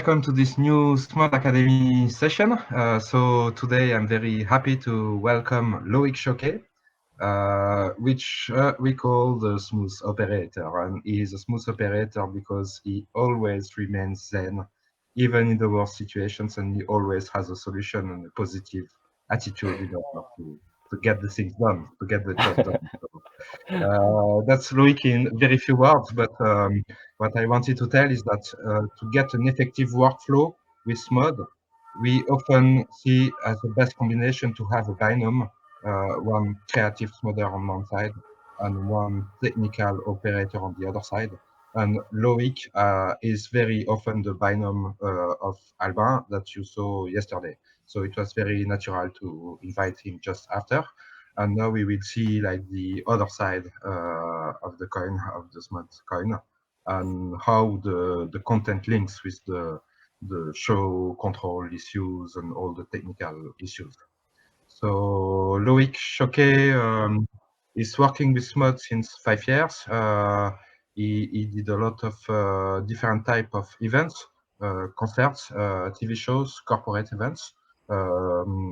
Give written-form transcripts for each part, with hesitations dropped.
welcome to this new Smart Academy session. So today I'm very happy to welcome Loic Choquet, which we call the smooth operator. And he is a smooth operator because he always remains zen, even in the worst situations, and he always has a solution and a positive attitude in order to get the things done, to get the job done. That's Loic in very few words, but what I wanted to tell is that to get an effective workflow with SMOD, we often see as the best combination to have a binomial, one creative SMODer on one side and one technical operator on the other side. And Loic is very often the binomial of Albin that you saw yesterday. So it was very natural to invite him just after. And now we will see like the other side of the coin, of the smart coin, and how the content links with the show control issues and all the technical issues. So Loic Choquet is working with Smod since 5 years. He did a lot of different type of events, concerts, TV shows, corporate events.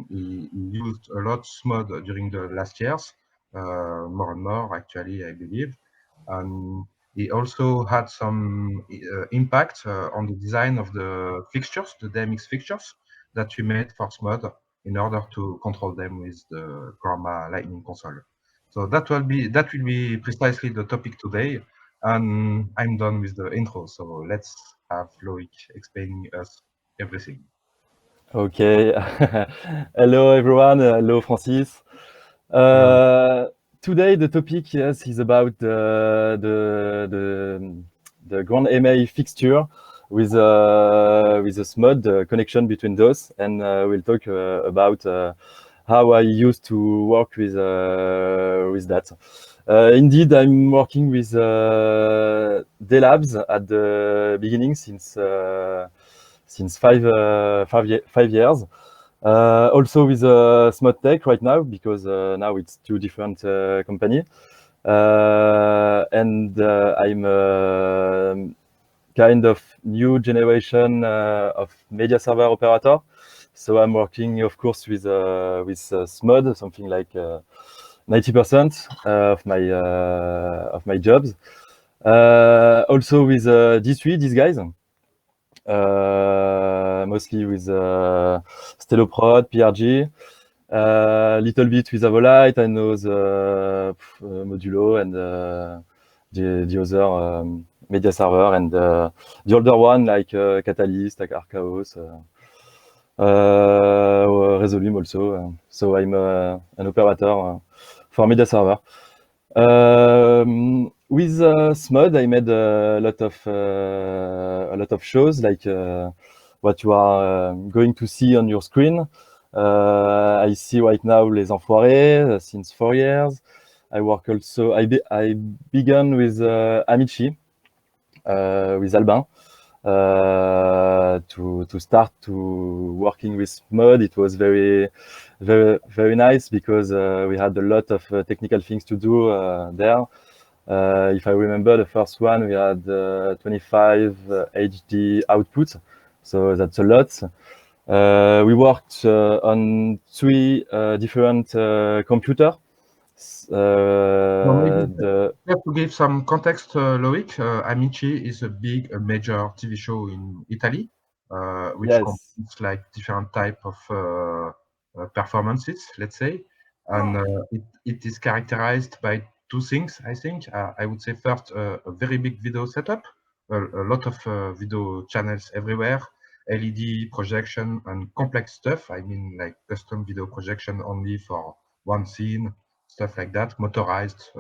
He used a lot Smod during the last years, more and more actually, I believe. And he also had some impact on the design of the fixtures, the DMX fixtures that we made for Smod in order to control them with the Chroma Lightning console. So that will be precisely the topic today, and I'm done with the intro. So let's have Loic explaining us everything. Okay. Hello everyone. Hello Francis. Hello. Today the topic, yes, is about the Grand MA fixture with a SMOD connection between those, and we'll talk about how I used to work with that. Indeed, I'm working with DLabs at the beginning since 5 years. Also with SMOD right now, because now it's two different company. And I'm kind of new generation of media server operator. So I'm working, of course, with SMOD, something like 90% of my jobs. Also with D3, these guys. Mostly with Steloprod, PRG, little bit with Avolite. I know the Modulo and the other media server, and the older one like Catalyst, like Archaos, Resolume also. So I'm an operator for media server. With SMOD, I made a lot of shows like what you are going to see on your screen. I see right now Les Enfoirés since 4 years. I work also. I began with Amici with Albin to start to working with SMOD. It was very nice because we had a lot of technical things to do there. If I remember, the first one we had 25 HD output, so that's a lot. We worked on 3 different computers. So maybe just to give some context, Loic, Amici is a major TV show in Italy, which Yes. combines like different type of performances, let's say, and it is characterized by two things. I think I would say first a very big video setup, a lot of video channels everywhere, LED projection and complex stuff. I mean like custom video projection only for one scene, stuff like that, motorized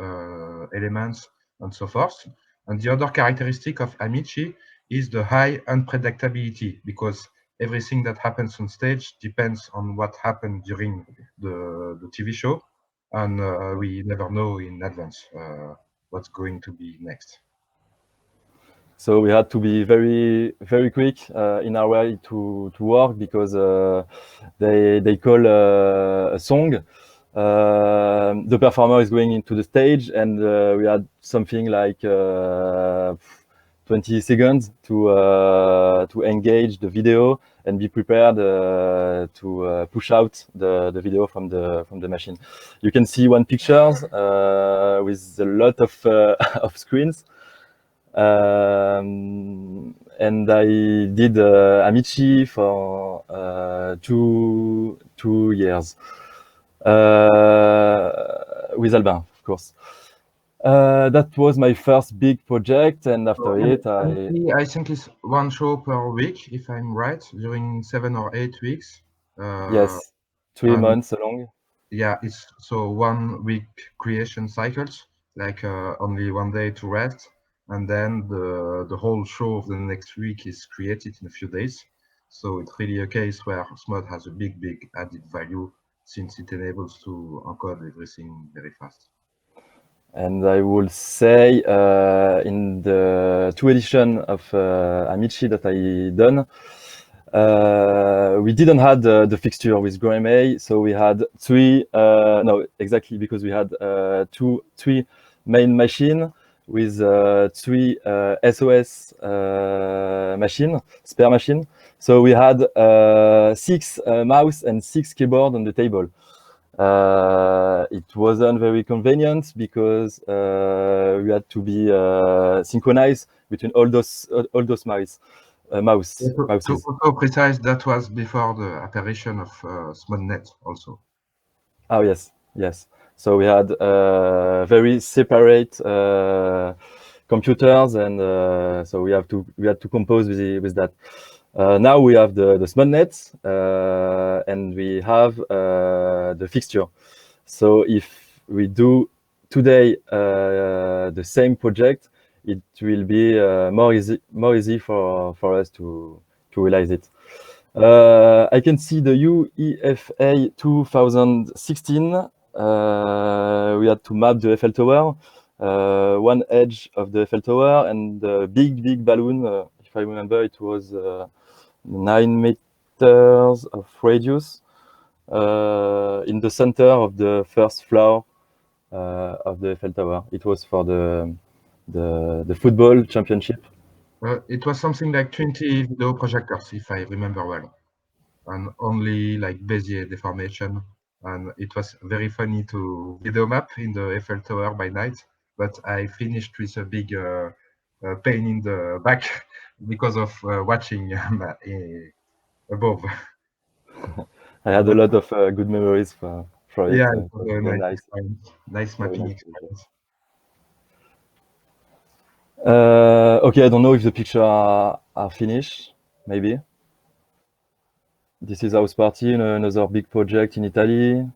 elements, and so forth. And the other characteristic of Amici is the high unpredictability, because everything that happens on stage depends on what happened during the TV show, and we never know in advance what's going to be next. So we had to be very quick in our way to work, because they call a song. The performer is going into the stage, and we had something like 20 seconds to engage the video and be prepared to push out the video from the machine. You can see one pictures with a lot of of screens. And I did Amici for 2 years with Albin, of course. That was my first big project, and after it, I think it's one show per week, if I'm right, during 7 or 8 weeks. Yes, 3 months long. Yeah, it's so 1 week creation cycles, like only 1 day to rest, and then the whole show of the next week is created in a few days. So it's really a case where Smod has a big added value since it enables to encode everything very fast. And I will say in the 2 edition of Amici that I done, we didn't have the fixture with GoMA, so we had 3, no, exactly, because we had 3 main machine with 3 SOS machine, spare machine. So we had 6 mouse and 6 keyboard on the table. It wasn't very convenient because we had to be synchronized between all those mouses. To precise, that was before the apparition of SmodNet also. Oh yes. So we had very separate computers, and so we had to compose with that. Now we have the SmodNet, and we have the fixture. So if we do today the same project, it will be more easy for us to realize it. I can see the UEFA 2016. We had to map the Eiffel Tower, one edge of the Eiffel Tower, and the big balloon. If I remember, it was 9 meters of radius in the center of the first floor of the Eiffel Tower. It was for the football championship. It was something like 20 video projectors, if I remember well, and only like Bezier deformation. And it was very funny to video map in the Eiffel Tower by night, but I finished with a big pain in the back because of watching above. I had a lot of good memories for it. Yeah, It was very nice. Nice mapping experience. Okay, I don't know if the picture are finished, maybe. This is House Party, another big project in Italy.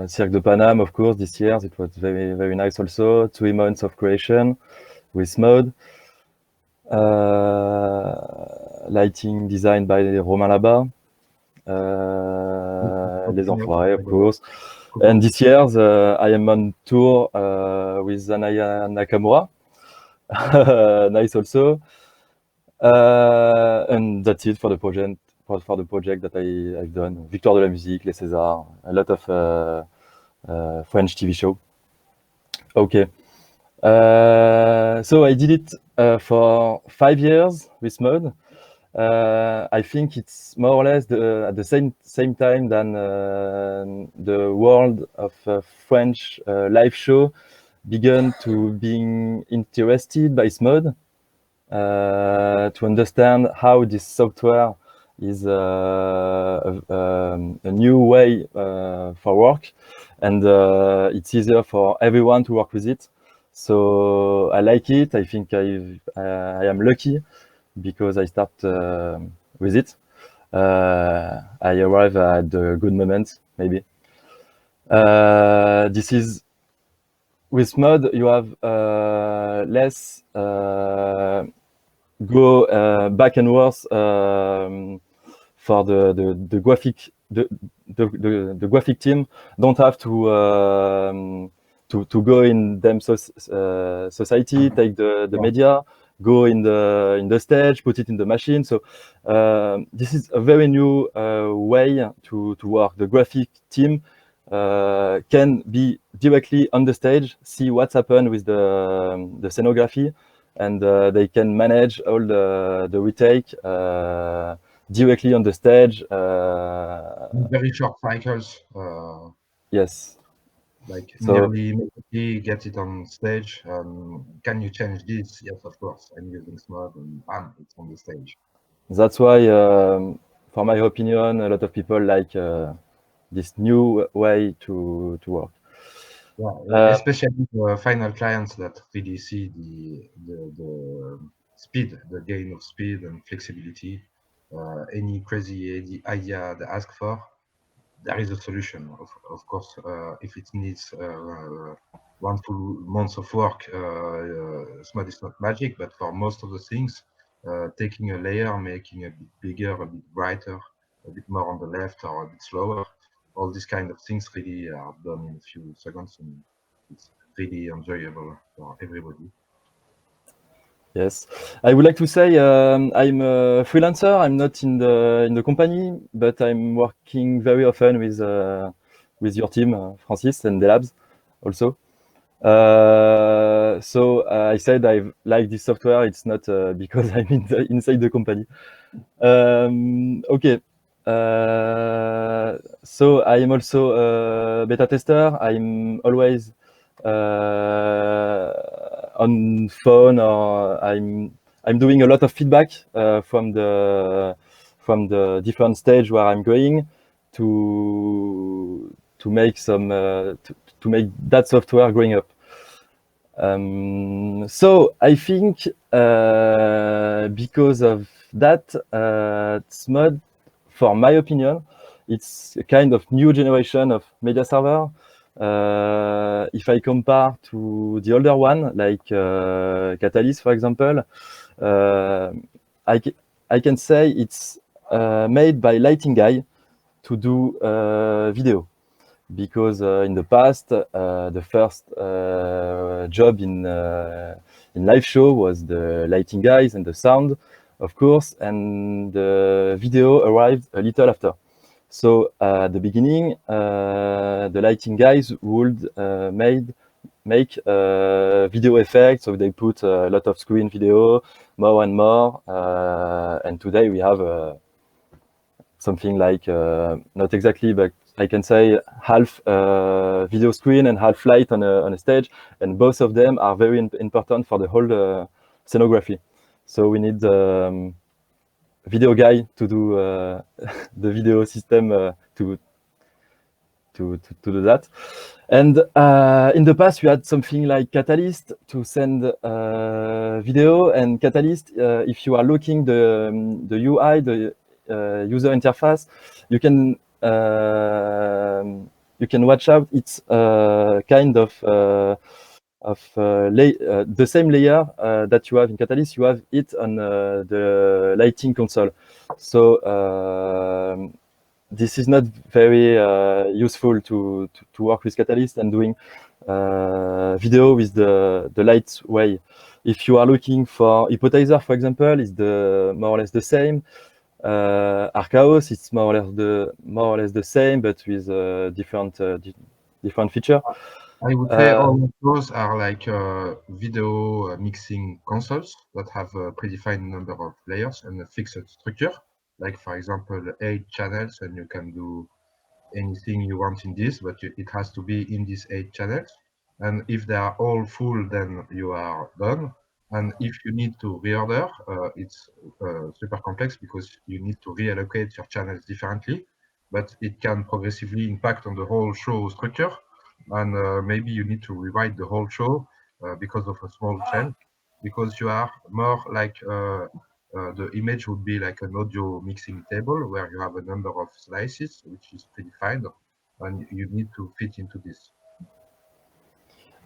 Cirque de Paname, of course, this year. It was very nice also. 3 months of creation with Smod. Lighting designed by Romain Labat. Les Enfoirés, of course. And this year, I am on tour with Anaya Nakamura. Nice also. And that's it for the project. For the project that I've done. Victoire de la musique, Les Césars, a lot of French TV show. Okay. So I did it for 5 years with Smod. I think it's more or less at the same time than the world of French live show began to being interested by Smod, to understand how this software is a new way for work, and it's easier for everyone to work with it. So I like it. I think I am lucky because I start with it. I arrive at the good moment, maybe. This is with Smod. You have less go back and forth for the graphic. The graphic team don't have to go in them society, take the media, go in the stage, put it in the machine. So this is a very new way to work. The graphic team can be directly on the stage, see what's happened with the scenography, and they can manage all the retake directly on the stage. Very short cycles. Yes. Like So nearly immediately get it on stage. Can you change this? Yes, of course. I'm using Smod, and bam, it's on the stage. that's why, for my opinion, a lot of people like this new way to work. Yeah, especially the final clients that really see the speed, the gain of speed and flexibility. Any crazy idea they ask for, there is a solution. Of course, if it needs 1 full month of work, Smart is not magic, but for most of the things, taking a layer, making a bit bigger, a bit brighter, a bit more on the left or a bit slower, all these kind of things really are done in a few seconds, and it's really enjoyable for everybody. Yes, I would like to say I'm a freelancer. I'm not in the company, but I'm working very often with your team, Francis, and the labs also. So I said I like this software. It's not because I'm inside the company. Okay. So I am also a beta tester. I'm always on phone, or I'm doing a lot of feedback from the different stage where I'm going to make some to make that software growing up. So I think because of that, Smod, for my opinion, it's a kind of new generation of media server. If I compare to the older one, like Catalyst, for example, I can say it's made by Lighting Guy to do video. Because in the past, the first job in live show was the lighting guys and the sound, of course, and the video arrived a little after. So at the beginning, the lighting guys would make video effects, so they put a lot of screen video, more and more, and today we have something like, not exactly, but I can say half video screen and half light on a stage, and both of them are very important for the whole scenography. So we need video guy to do the video system to do that. And in the past, we had something like Catalyst to send video, and Catalyst, if you are looking the UI, the user interface, you can watch out. It's kind of the same layer that you have in Catalyst. You have it on the lighting console. So this is not very useful to work with Catalyst and doing video with the light way. If you are looking for Hypothesizer, for example, it's more or less the same. Archaos, it's more or less the same, but with different feature. I would say all of those are like video mixing consoles that have a predefined number of layers and a fixed structure. Like, for example, 8 channels, and you can do anything you want in this, but it has to be in these 8 channels. And if they are all full, then you are done. And if you need to reorder, it's super complex because you need to reallocate your channels differently, but it can progressively impact on the whole show structure. And maybe you need to rewrite the whole show because of a small change, because you are more like the image would be like an audio mixing table where you have a number of slices, which is predefined, and you need to fit into this.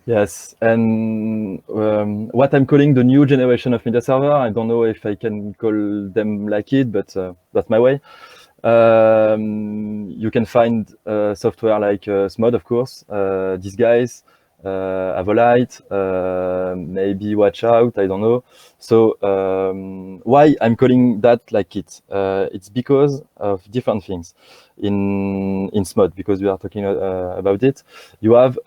Yes, and what I'm calling the new generation of media server, I don't know if I can call them like it, but that's my way. You can find software like Smod, of course, these guys, Avolite, maybe Watch Out, I don't know. So why I'm calling that like it? It's because of different things in Smod, because we are talking about it. You have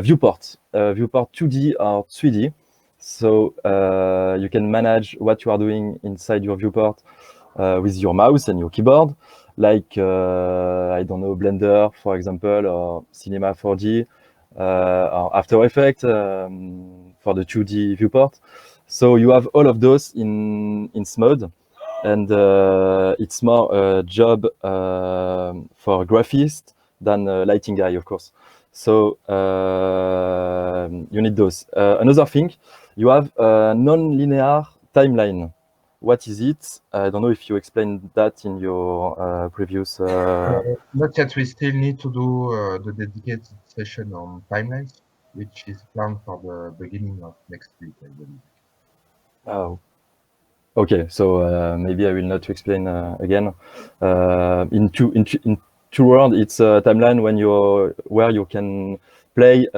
viewports, viewport 2D or 3D. So you can manage what you are doing inside your viewport with your mouse and your keyboard, like I don't know, Blender, for example, or Cinema 4D, or After Effects for the 2D viewport. So you have all of those in SMOD, and it's more a job for a graphist than a lighting guy, of course. So you need those. Another thing, you have a non-linear timeline. What is it? I don't know if you explained that in your previous. Not yet. We still need to do the dedicated session on timelines, which is planned for the beginning of next week, I believe. Oh. Okay, so maybe I will not explain again. In two words, it's a timeline where you can play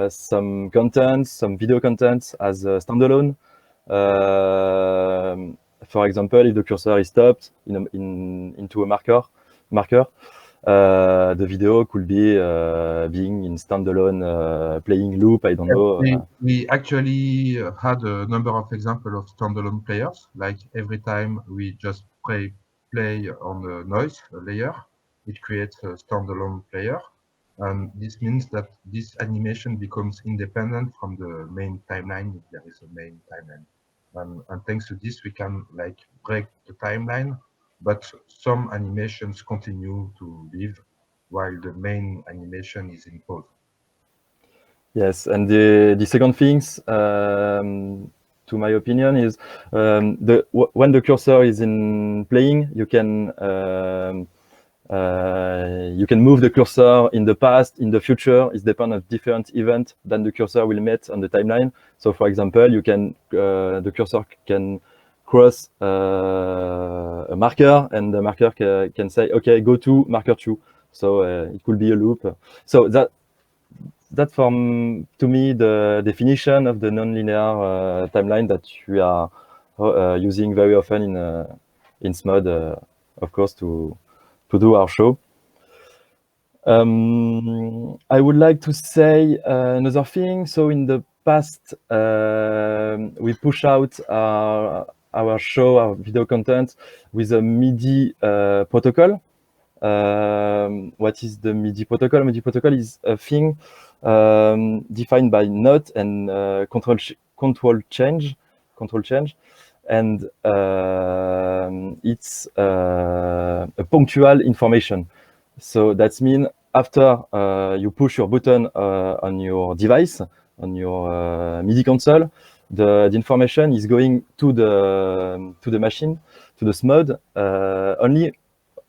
some content, some video content as a standalone. For example, if the cursor is stopped into a marker, the video could be being in standalone playing loop. I don't know. We actually had a number of examples of standalone players. Like every time we just play on the noise layer, it creates a standalone player. And this means that this animation becomes independent from the main timeline if there is a main timeline. And thanks to this, we can like break the timeline, but some animations continue to live while the main animation is in pause. Yes, and the second things, to my opinion, is when the cursor is in playing, you can move the cursor in the past, in the future. It depends on different event than the cursor will meet on the timeline. So, for example, you can the cursor can cross a marker, and the marker can say, "Okay, go to marker 2." So it could be a loop. So that's to me the definition of the non-linear timeline that we are using very often in SMOD, of course, to do our show. I would like to say another thing. So in the past, we push out our show, our video content with a MIDI protocol. What is the MIDI protocol? MIDI protocol is a thing defined by note and control change, and it's a punctual information. So that means after you push your button on your device, on your MIDI console, the information is going to the machine, to the SMOD,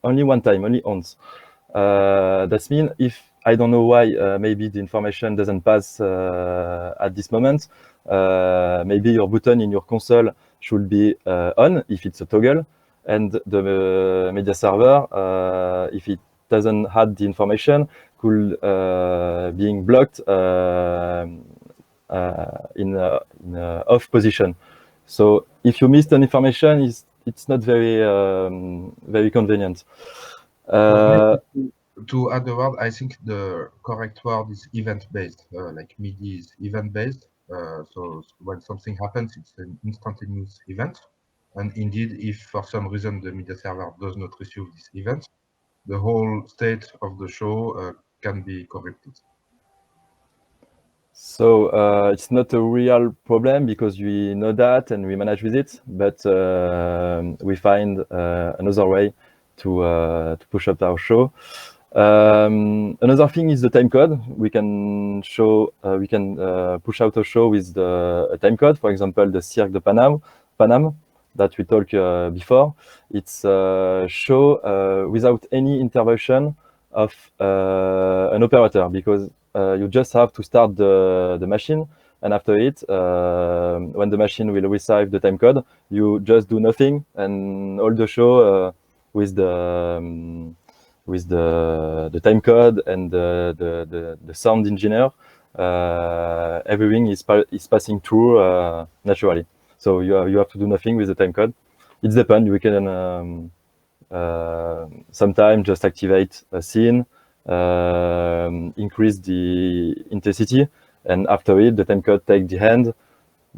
only one time, only once. That means if I don't know why, maybe the information doesn't pass at this moment, maybe your button in your console should be on if it's a toggle, and the media server, if it doesn't have the information, could being blocked in a off position. So if you missed an information, it's not very convenient. To add the word, I think the correct word is event-based. Like MIDI is event-based. So when something happens, it's an instantaneous event. And indeed, if for some reason the media server does not receive this event, the whole state of the show can be corrupted. So it's not a real problem because we know that and we manage with it, but we find another way to push up our show. Another thing is the time code. We can push out a show with a time code. For example, the Cirque de Paname that we talked before. It's a show without any intervention of an operator, because you just have to start the machine, and after it, when the machine will receive the time code, you just do nothing, and all the show with the time code and the sound engineer, everything is passing through naturally. So you have to do nothing with the time code. It depends. We can sometimes just activate a scene, increase the intensity, and after it, the time code take the hand.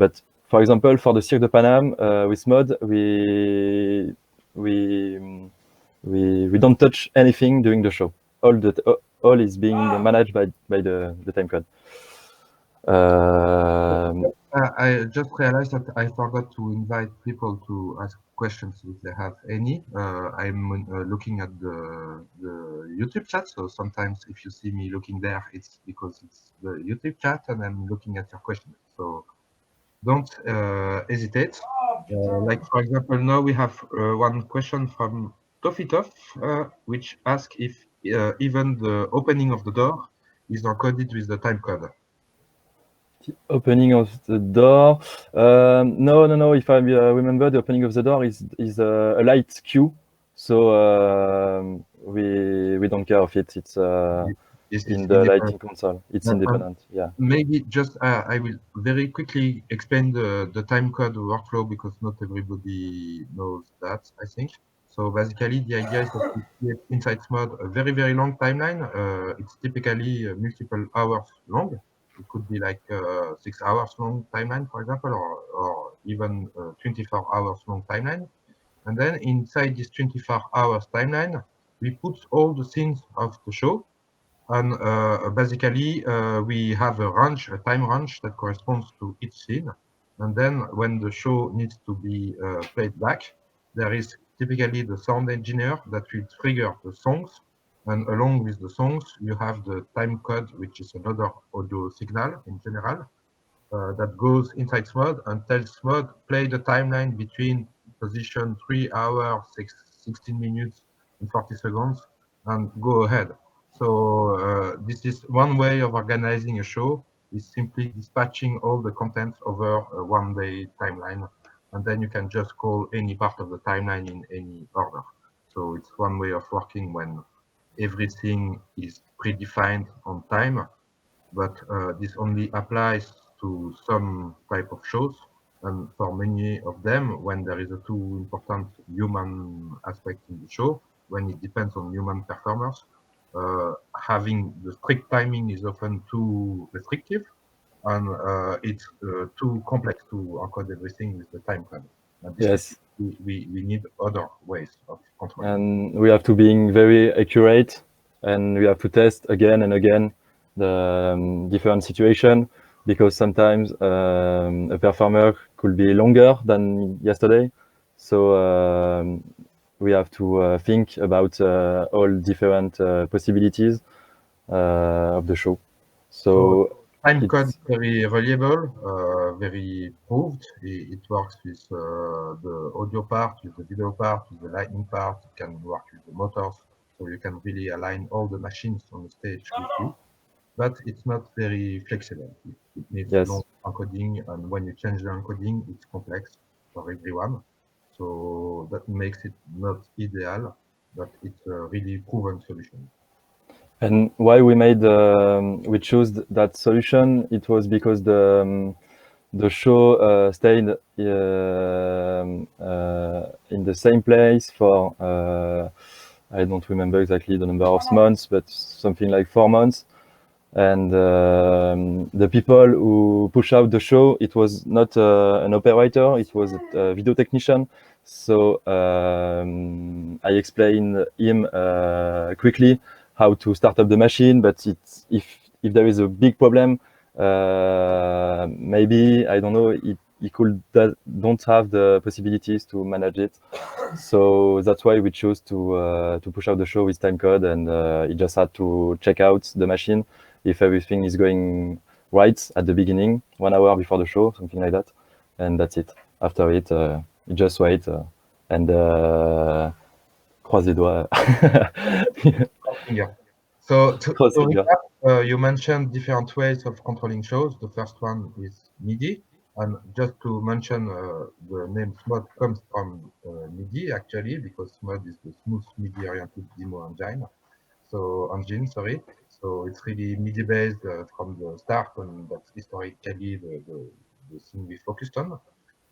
But for example, for the Cirque de Paname with Mod, we don't touch anything during the show. All is being managed by the time code. I just realized that I forgot to invite people to ask questions if they have any. I'm looking at the YouTube chat, so sometimes if you see me looking there, it's because it's the YouTube chat and I'm looking at your questions. So don't hesitate. Like for example, now we have one question from Tofitoff, which asks if even the opening of the door is encoded with the time code. Opening of the door. No. If I remember, the opening of the door is a light cue, so we don't care of it. It's This in is the independent. lighting console. It's independent. Yeah. Maybe just I will very quickly explain the time code workflow because not everybody knows that, I think. So basically, the idea is that we create inside Smod a very, very long timeline. It's typically multiple hours long. It could be like 6 hours long timeline, for example, or even 24 hours long timeline. And then inside this 24 hours timeline, we put all the scenes of the show. And basically, we have a time range that corresponds to each scene. And then when the show needs to be played back, there is typically the sound engineer that will trigger the songs. And along with the songs, you have the time code, which is another audio signal in general, that goes inside Smod and tells Smod play the timeline between position 3 hours, 16 minutes, and 40 seconds, and go ahead. So this is one way of organizing a show, is simply dispatching all the content over a one-day timeline, and then you can just call any part of the timeline in any order. So it's one way of working when everything is predefined on time, but this only applies to some type of shows, and for many of them, when there is a too important human aspect in the show, when it depends on human performers, having the strict timing is often too restrictive, and it's too complex to encode everything with the time code. And this Yes. is, we need other ways of controlling. And we have to be very accurate, and we have to test again and again the different situation, because sometimes a performer could be longer than yesterday. So we have to think about all different possibilities of the show. So Time code it's is very reliable, very proved. It works with the audio part, with the video part, with the lighting part. It can work with the motors, so you can really align all the machines on the stage quickly. But it's not very flexible. It needs yes. long encoding, and when you change the encoding, it's complex for everyone. So that makes it not ideal, but it's a really proven solution. And why we chose that solution? It was because the show stayed in the same place for I don't remember exactly the number of months, but something like 4 months. And the people who push out the show, it was not an operator, it was a video technician. So I explained him quickly how to start up the machine, but if there is a big problem, maybe, I don't know, he don't have the possibilities to manage it. So that's why we chose to push out the show with time code, and he just had to check out the machine if everything is going right at the beginning, 1 hour before the show, something like that, and that's it. After it, you just wait and croise les doigts. Yeah. So to Croise les doigts. recap, you mentioned different ways of controlling shows. The first one is MIDI, and just to mention, the name SMOD comes from MIDI actually, because SMOD is the smooth MIDI-oriented demo engine. Sorry. So it's really MIDI based from the start, and that's historically the thing we focused on.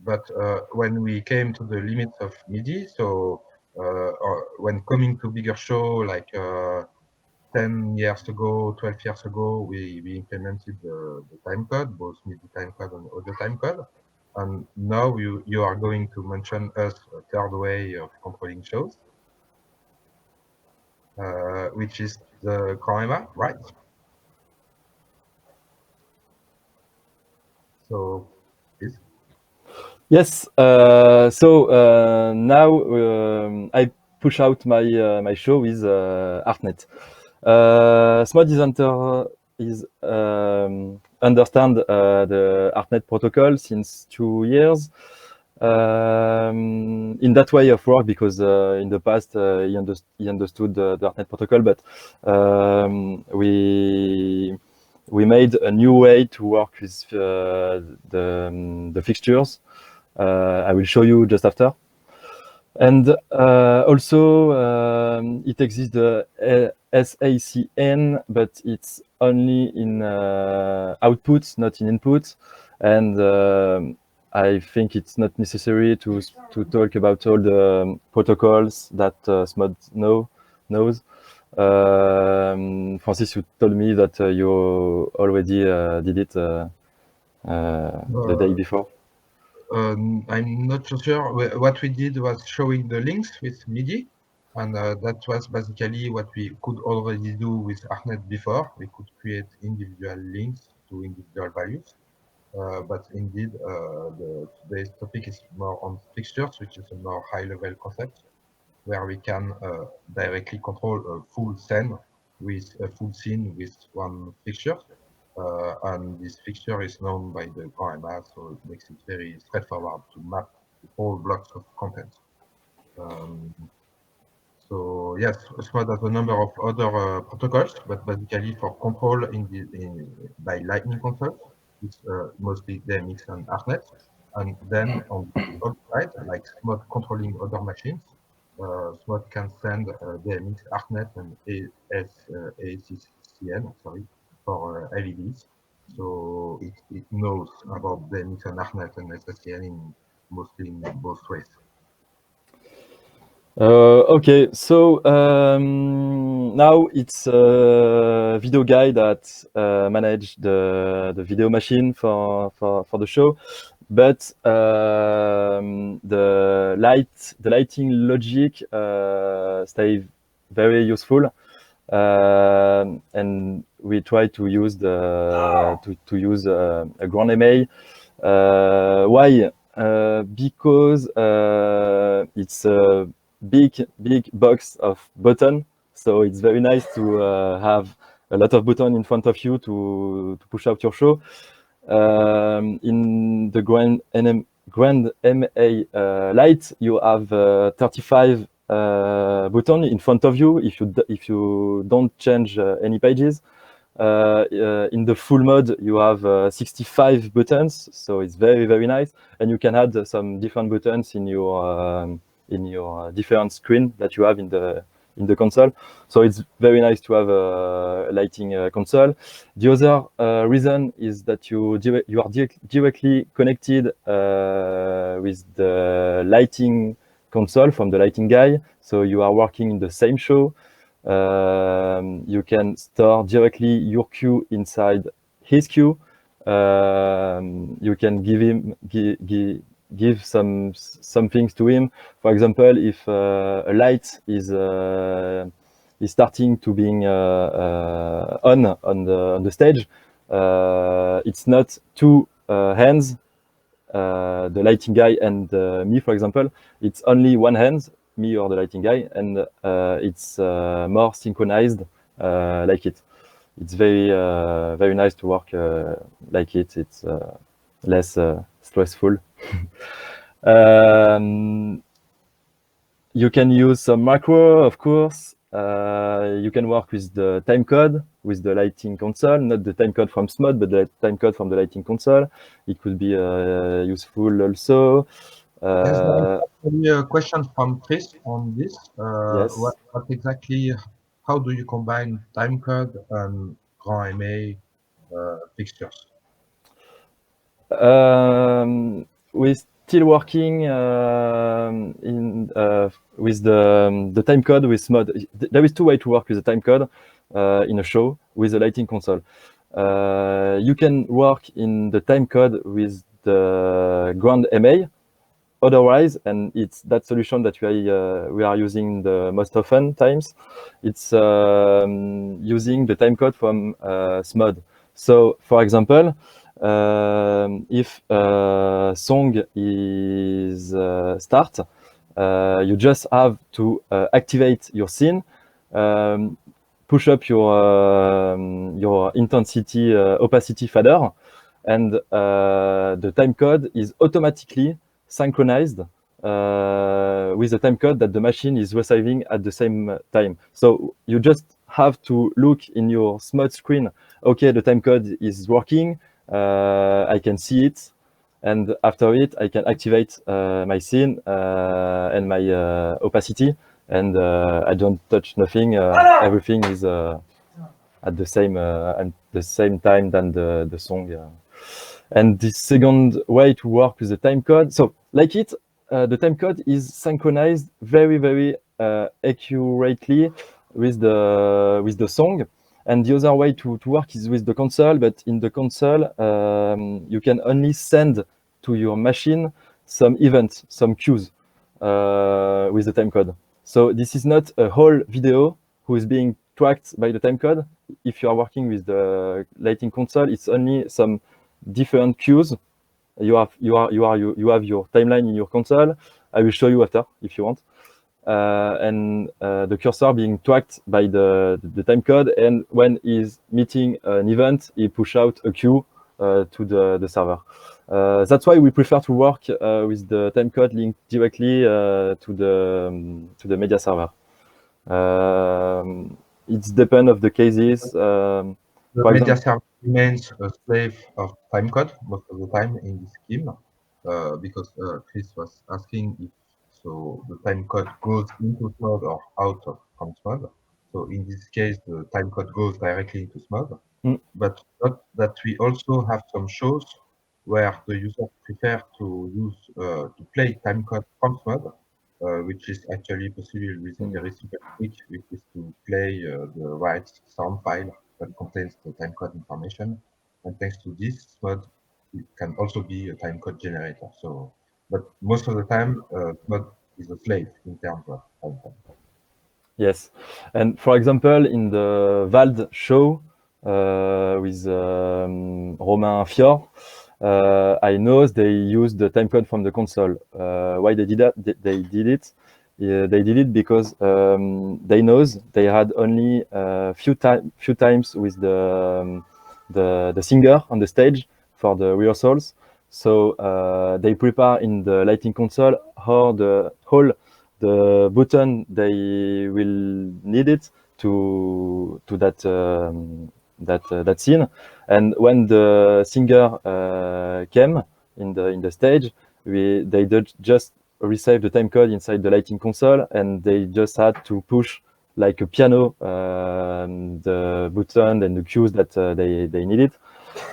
But when we came to the limits of MIDI, so or when coming to bigger show like 10 years ago, 12 years ago, we implemented the time code, both MIDI time code and audio time code. And now you are going to mention us a third way of controlling shows, which is the Corema, right? So, please. Yes. Now I push out my show with ArtNet. Smod is understand the ArtNet protocol since 2 years. In that way of work, because in the past he understood the ArtNet protocol, but we made a new way to work with the fixtures. I will show you just after. And also, it exists the SACN, but it's only in output, not in input. And I think it's not necessary to talk about all the protocols that Smod knows. Francis, you told me that you already did it the day before. I'm not so sure. What we did was showing the links with MIDI, and that was basically what we could already do with ArtNet before. We could create individual links to individual values. But indeed, today's topic is more on fixtures, which is a more high-level concept, where we can directly control a full scene with one fixture. And this fixture is known by the Corema, so it makes it very straightforward to map all blocks of content. So yes, Smod has a number of other protocols, but basically for control by Lightning consoles, it's mostly DMX and ArtNet. And then on the other side, like Smod controlling other machines, Smod can send DMX, ArtNet, and ACCN, sorry, for LEDs. So it knows about DMX and ArtNet and SSCN mostly in both ways. Okay, so now it's a video guy that managed the video machine for the show, but the lighting logic stay very useful, and we try to use to use a Grand MA. Why? Because it's a big box of button, so it's very nice to have a lot of button in front of you to push out your show. In the Grand MA light, you have 35 button in front of you if you don't change any pages. In the full mode, you have 65 buttons, so it's very nice, and you can add some different buttons in your different screen that you have in the console. So it's very nice to have a lighting console. The other reason is that you are directly connected with the lighting console from the lighting guy, so you are working in the same show. You can store directly your cue inside his cue. You can give some things to him. For example, if a light is starting to being on the stage, it's not two hands, the lighting guy and me, for example. It's only one hand, me or the lighting guy, and it's more synchronized like it. It's very nice to work like it. It's less stressful. You can use some macro, of course. You can work with the timecode with the lighting console, not the timecode from Smod, but the timecode from the lighting console. It could be useful also. Is there a question from Chris on this? Yes. What exactly? How do you combine timecode and Grand MA fixtures? We're still working with the timecode with Smod. There is two ways to work with the timecode in a show with the lighting console. You can work in the timecode with the Grand MA. Otherwise, and it's that solution that we are using the most often times, it's using the timecode from SMOD. So, for example, if a song is start, you just have to activate your scene, push up your intensity opacity fader, and the timecode is automatically synchronized with the timecode that the machine is receiving at the same time. So you just have to look in your SMOD screen. Okay, the timecode is working. I can see it, and after it, I can activate my scene and my opacity, and I don't touch nothing. Everything is at the same time than the song. And the second way to work with the timecode, so like it, the timecode is synchronized very, very accurately with the song. And the other way to work is with the console, but in the console, you can only send to your machine some events, some cues with the timecode. So this is not a whole video who is being tracked by the timecode. If you are working with the lighting console, it's only some different cues. You have your timeline in your console. I will show you after if you want. And the cursor being tracked by the timecode, and when he's meeting an event, he push out a cue to the server. That's why we prefer to work with the timecode linked directly to the media server. It depends of the cases. The media server remains a slave of timecode most of the time in this scheme, because Chris was asking if so the timecode goes into SMOD or out of from SMOD. So in this case, the timecode goes directly into SMOD, but not that we also have some shows where the user prefer to use to play timecode from SMOD, which is actually possible with a very simple trick, which is to play the right sound file that contains the timecode information. And thanks to this SMOD, it can also be a timecode generator. So, but most of the time, SMOD is a slave in terms of timecode. Yes, and for example, in the Vald show with Romain Fior, I know they used the timecode from the console. Why they did that? They did it. They did it because they knows they had only few times with the singer on the stage for the rehearsals. So they prepare in the lighting console how the whole the button they will need it to that that scene. And when the singer came in the stage, they did just receive the timecode inside the lighting console, and they just had to push like a piano the button and the cues that they needed.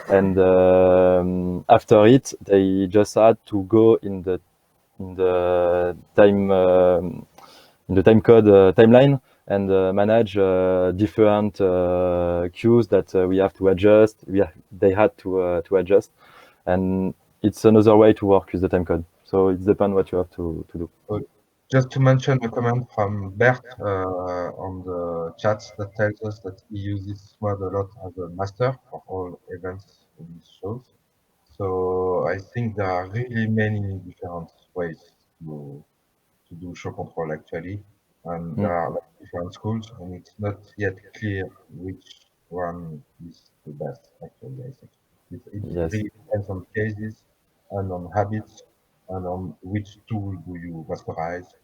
And after it, they just had to go in the timecode timeline and manage different cues that we have to adjust. They had to adjust, and it's another way to work with the timecode. So it depends what you have to do. Just to mention a comment from Bert on the chat that tells us that he uses SMOD a lot as a master for all events in his shows. So I think there are really many different ways to do show control actually, and there are like different schools, and it's not yet clear which one is the best actually. I think it Yes. really depends on cases and on habits and on which tool do you masterize,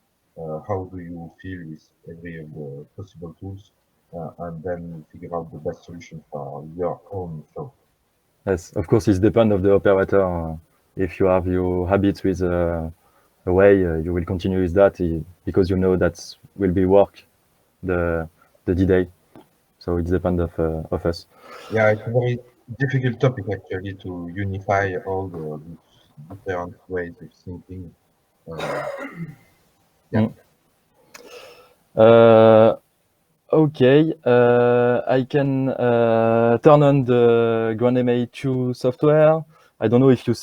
how do you feel with every of the possible tools, and then figure out the best solution for your own show. Yes, of course, it depends of the operator. If you have your habits with a way, you will continue with that because you know that will be work the D-Day. So it depends of us. Yeah, it's a very difficult topic actually to unify all the different ways of thinking. Yeah. Okay, I can turn on the GrandMA2 software. I don't know if you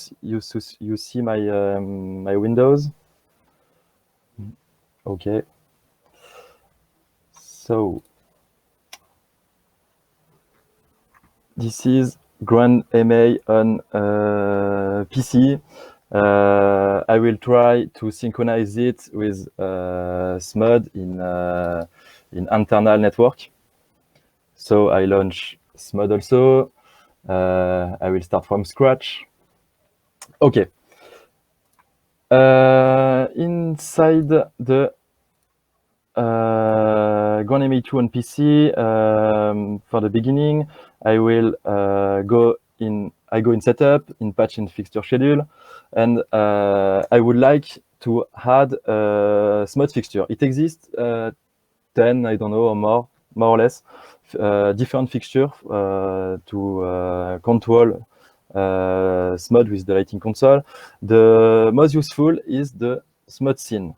see my my windows. Okay. So this is Grand MA on PC. I will try to synchronize it with SMUD in internal network. So I launch SMUD also. I will start from scratch. Okay. Inside the Grand MA2 on PC, for the beginning, I will go in setup, in patch and fixture schedule, and I would like to add a SMUD fixture. It exists 10, I don't know, or more or less, different fixture to control SMUD with the lighting console. The most useful is the SMUD scene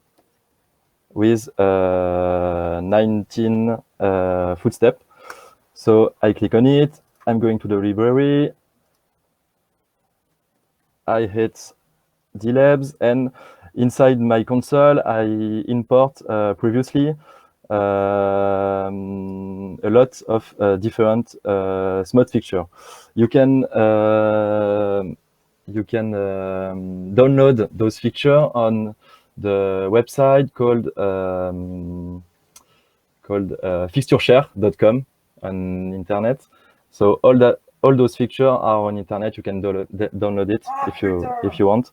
with 19 footsteps. So I click on it. I'm going to the library. I hit dlabs, and inside my console, I import previously a lot of different SMUD fixture. You can download those features on the website called fixtureshare.com on internet. So all those features are on internet. You can download it if you want.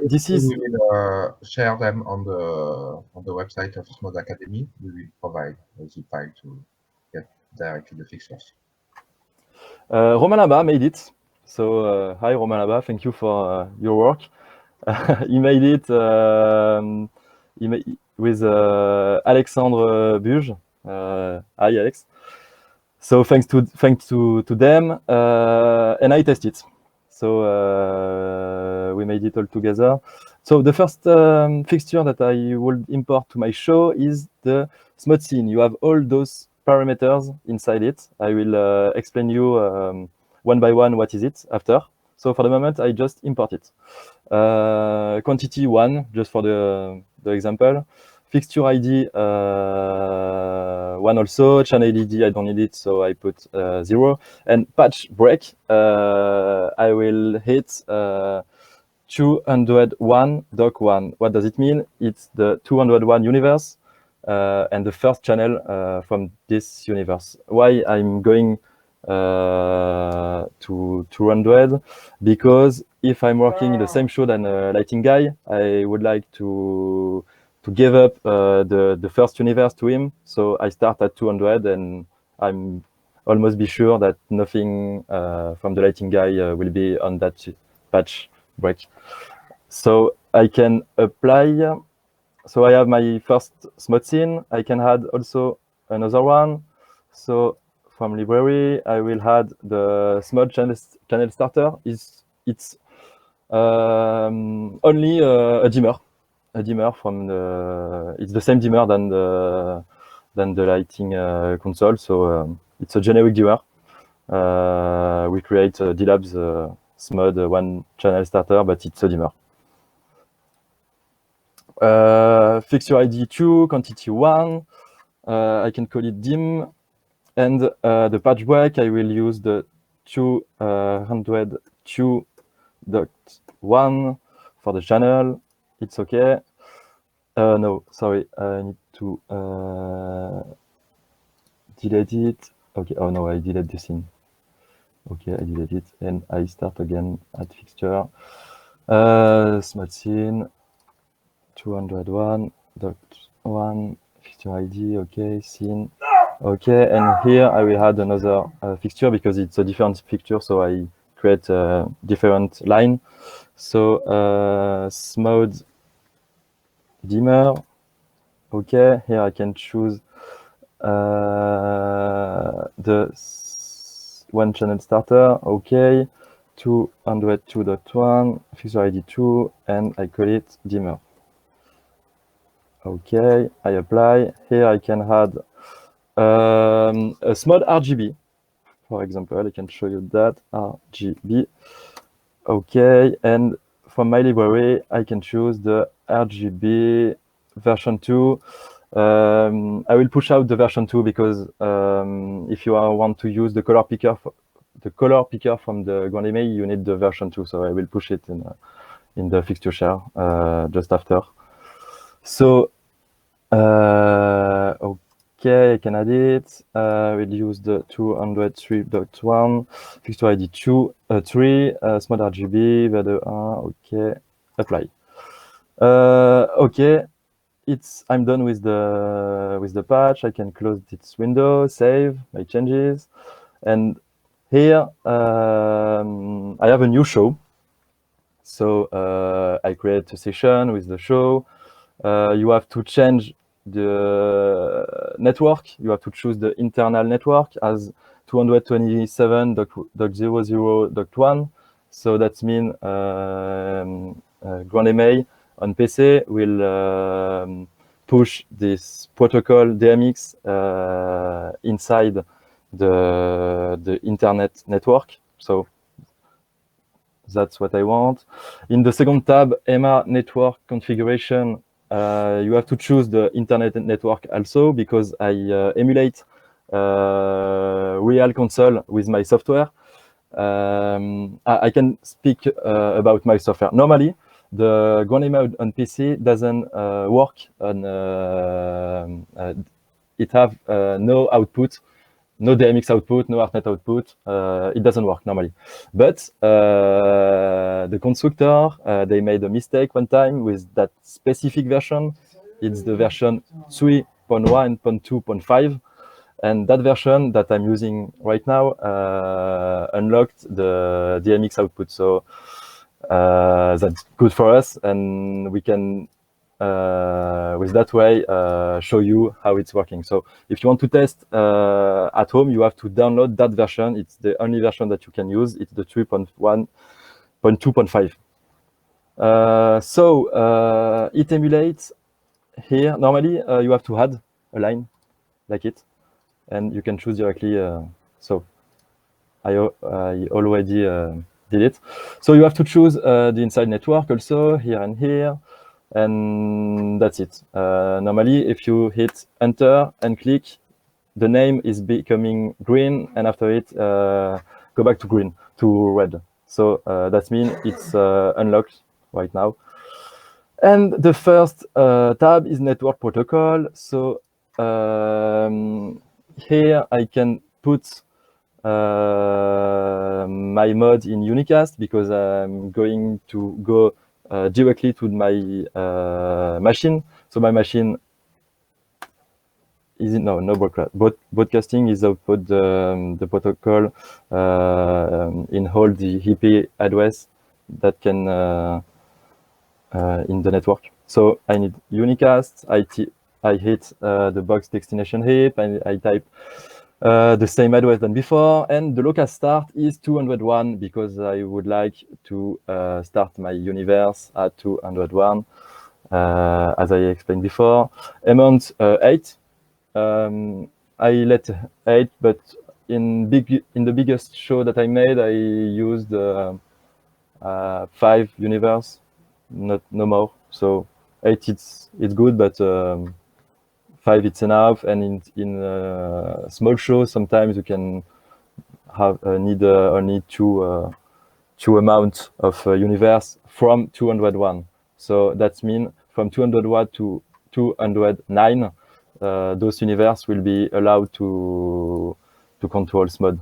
This is we will share them on the website of SMUD Academy. We will provide the zip file to get directly the fixtures. Romain Labat made it. So hi Romain Labat, thank you for your work. He made it with Alexandre Buge. Hi Alex. So thanks to them, and I test it. So we made it all together. So the first fixture that I will import to my show is the SMUD scene. You have all those parameters inside it. I will explain you one by one what is it after. So for the moment, I just import it. Quantity 1, just for the example. Fixture ID 1 also. Channel ID, I don't need it, so I put 0. And patch break, I will hit 201 doc 1. What does it mean? It's the 201 universe and the first channel from this universe. Why I'm going to 200? Because if I'm working in the same show than a lighting guy, I would like to give up the first universe to him. So I start at 200, and I'm almost be sure that nothing from the lighting guy will be on that patch break. So I can apply. So I have my first SMUD scene. I can add also another one. So from library, I will add the SMUD channel starter. It's only a dimmer from the. It's the same dimmer than the lighting console. So it's a generic dimmer. We create dlabs SMUD one channel starter, but it's a dimmer. Fixture ID 2, quantity 1. I can call it dim. And the patch break, I will use the 202.1 for the channel. It's okay. No, sorry, I need to delete it. Okay, oh no, I delete the scene. Okay, I delete it, and I start again at fixture. SMUD scene 201.1 fixture ID. Okay, scene. Okay, and here I will add another fixture because it's a different fixture, so I create a different line. So SMUD dimmer. Okay, here I can choose the one channel starter. Okay, 202.1 fixture ID 2, and I call it dimmer. Okay, I apply. Here I can add a SMUD RGB. for example. I can show you that, RGB. Okay, and from my library, I can choose the RGB version 2. I will push out the version 2 because if you want to use the color picker from the Grandemail, you need the version 2. So I will push it in the fixture share just after. So okay, I can add it. We'll use the 203.1 fixture ID 3 smart RGB value 1. Okay, apply. Okay, I'm done with the patch. I can close this window, save my changes, and here I have a new show. So I create a session with the show. You have to change the network. You have to choose the internal network as 227.00.1. So that means Grandemail on PC will push this protocol DMX inside the internet network. So that's what I want. In the second tab, EMA network configuration, you have to choose the internet network also because I emulate real console with my software. I can speak about my software. Normally, the Grandemail on PC doesn't work on. It have no output. No DMX output, no ArtNet output. It doesn't work normally. But the constructor, they made a mistake one time with that specific version. It's the version 3.1.2.5. And that version that I'm using right now unlocked the DMX output. So that's good for us. And we can with that way show you how it's working. So if you want to test at home, you have to download that version. It's the only version that you can use. It's the 3.1.2.5. So it emulates here. Normally you have to add a line like it, and you can choose directly. So I already did it. So you have to choose the inside network also here and here. And that's it. Normally, if you hit enter and click, the name is becoming green, and after it, go back to green, to red. So that means it's unlocked right now. And the first tab is network protocol. So here I can put my mod in unicast because I'm going to go directly to my machine. So my machine is no broadcast. Broadcasting is output the protocol in all the IP address that can in the network. So I need unicast. I hit the box destination heap. I type the same address than before, and the local start is 201 because I would like to start my universe at 201, as I explained before. Amount 8. I let 8, but in the biggest show that I made, I used 5 universe, no more. So 8 it's good, but 5 it's enough. And in small shows, sometimes you can have need only two amounts of universe from 201. So that means from 201 to 209, those universe will be allowed to control SMOD.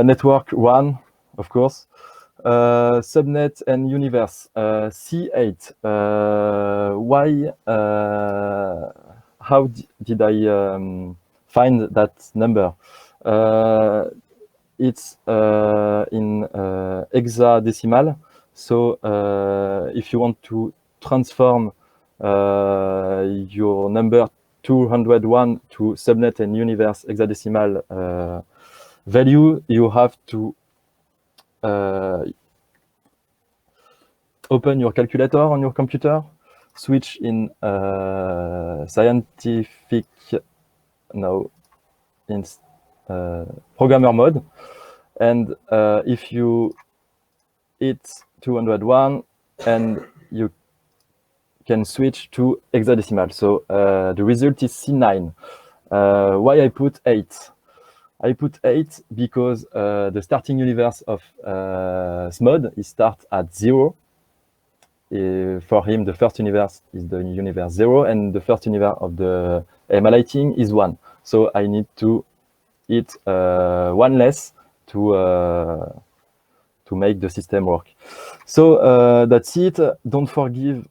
Network 1, of course. Subnet and universe. C8. Why? How did I find that number? It's in hexadecimal. So if you want to transform your number 201 to subnet and universe hexadecimal value, you have to open your calculator on your computer, switch in scientific, no, in programmer mode. And if you hit 201, and you can switch to hexadecimal. So the result is C9. Why I put 8? I put 8 because the starting universe of SMOD is start at 0. For him, the first universe is the universe 0, and the first universe of the AMA lighting is 1. So I need to hit 1 less to make the system work. So that's it. Don't forget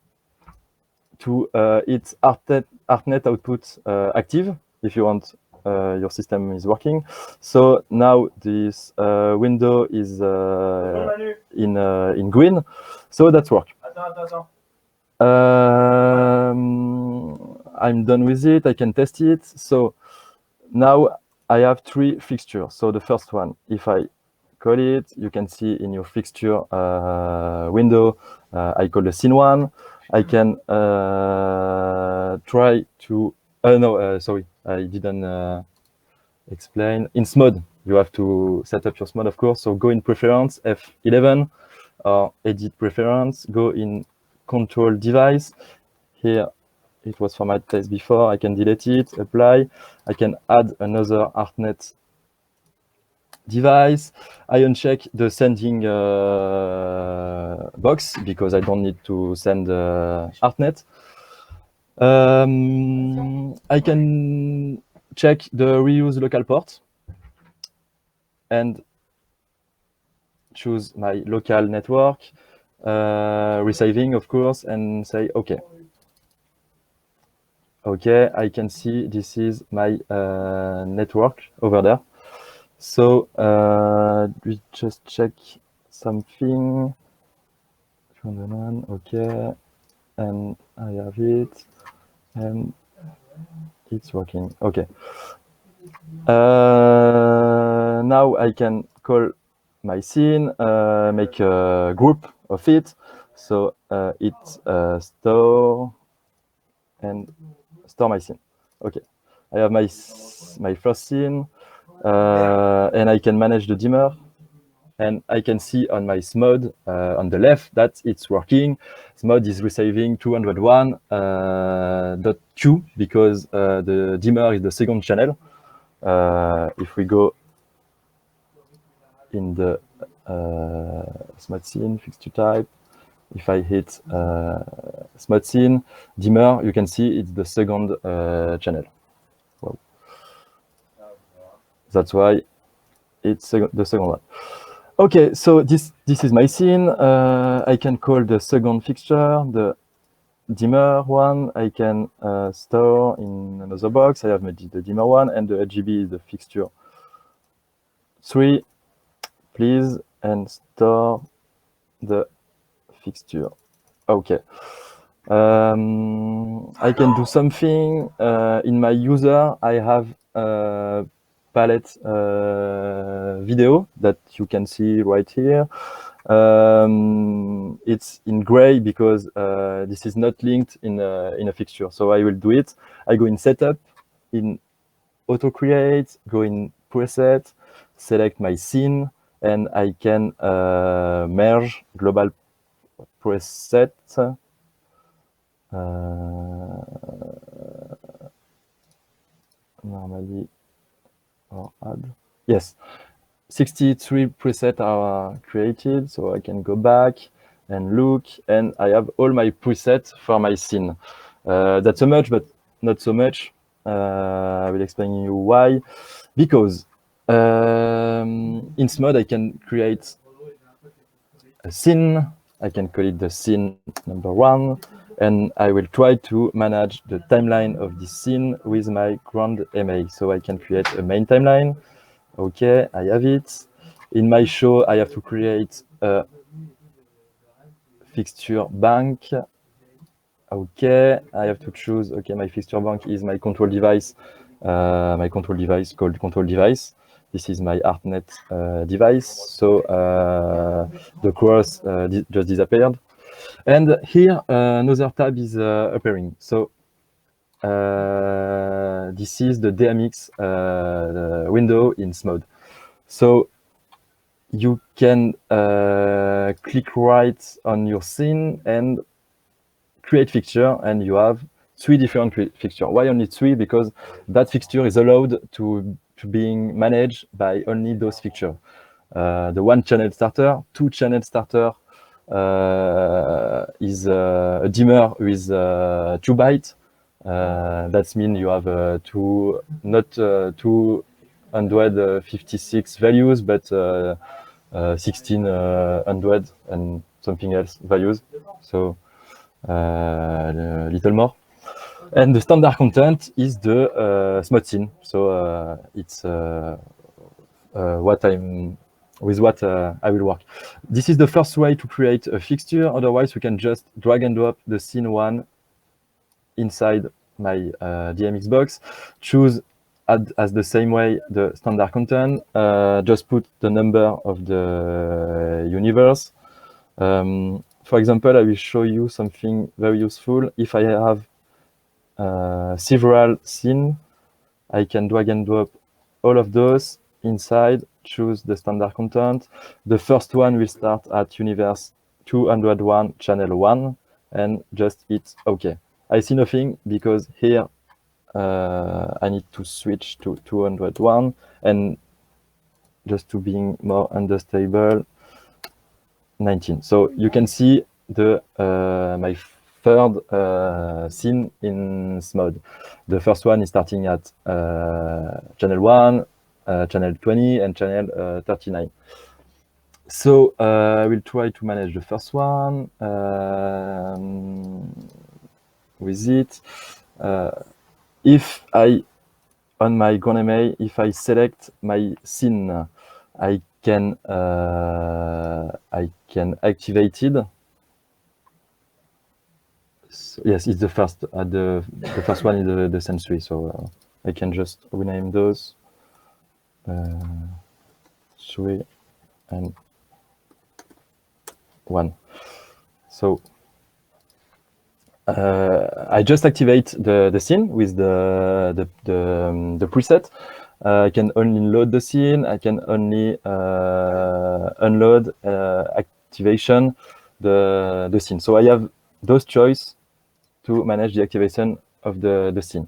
to hit ArtNet output active if you want your system is working. So now this window is in green, so that's work. I'm done with it. I can test it. So now I have 3 fixtures. So the first one, if I call it, you can see in your fixture window, I call the scene 1. I can try to, sorry, I didn't explain. In SMOD, you have to set up your SMOD, of course. So go in preference, F11, or edit preference, go in control device. Here, it was formatted before. I can delete it, apply. I can add another ArtNet device. I uncheck the sending box because I don't need to send ArtNet. I can check the reuse local port and choose my local network, resaving, of course, and say OK. OK, I can see this is my network over there. So we just check something. OK, and I have it, and it's working. OK. Now I can call my scene, make a group of it. So it's store and store my scene. OK. I have my first scene. And I can manage the dimmer, and I can see on my SMOD on the left that it's working. SMOD is resaving 201.2 because the dimmer is the second channel. If we go in the SMOD scene, fixture type, if I hit SMOD scene, dimmer, you can see it's the second channel. Wow. That's why it's the second one. Okay, so this is my scene. I can call the second fixture, the dimmer one. I can store in another box. I have the dimmer one, and the RGB is the fixture 3. Please, and store the fixture. Okay. I can do something. In my user, I have palette video that you can see right here. It's in gray because this is not linked in a fixture. So I will do it. I go in setup, in auto create, go in preset, select my scene, and I can merge global preset. Normally, or add. Yes, 63 presets are created, so I can go back and look, and I have all my presets for my scene. That's so much, but not so much. I will explain you why. Because in SMOD, I can create a scene. I can call it the scene number 1, and I will try to manage the timeline of this scene with my ground MA. So I can create a main timeline. Okay, I have it. In my show, I have to create a fixture bank. Okay, I have to choose, okay, my fixture bank is my control device called control device. This is my ArtNet device. So the cross just disappeared. And here, another tab is appearing. So this is the DMX window in SMODE. So you can click right on your scene and create fixture, and you have 3 different fixture. Why only 3? Because that fixture is allowed to being managed by only those fixture. The 1 channel starter, 2 channel starter is a dimmer with 2 bytes. That means you have not 256 values, but 1600 and something else values. So a little more. And the standard content is the SMOD scene. So it's what I will work. This is the first way to create a fixture. Otherwise, we can just drag and drop the scene 1 inside my DMX box, choose as the same way the standard content, just put the number of the universe. For example, I will show you something very useful. If I have several scenes, I can drag and drop all of those inside, choose the standard content. The first one will start at universe 201 channel 1 and just hit OK. I see nothing because here I need to switch to 201, and just to being more understable, 19. So you can see the my third scene in SMODE. The first one is starting at channel 1, channel 20, and channel 39. So I will try to manage the first one with it. If I, on my GoNMA, if I select my scene, I can activate it. So, yes, it's the first. The first one is the sensory. So I can just rename those 3 and 1. So I just activate the scene with the preset. I can only load the scene. I can only unload activation the scene. So I have those choice to manage the activation of the scene.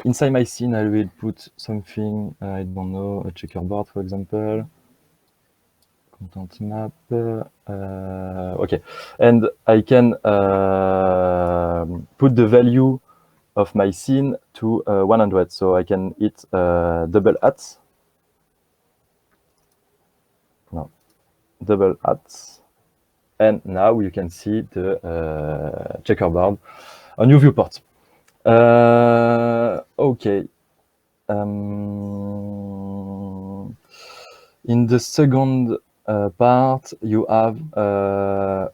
Inside my scene, I will put something, I don't know, a checkerboard, for example. Content map. Okay, and I can put the value of my scene to 100. So I can hit double at. No, double at. And now you can see the checkerboard on your viewport. Okay. In the second part, you have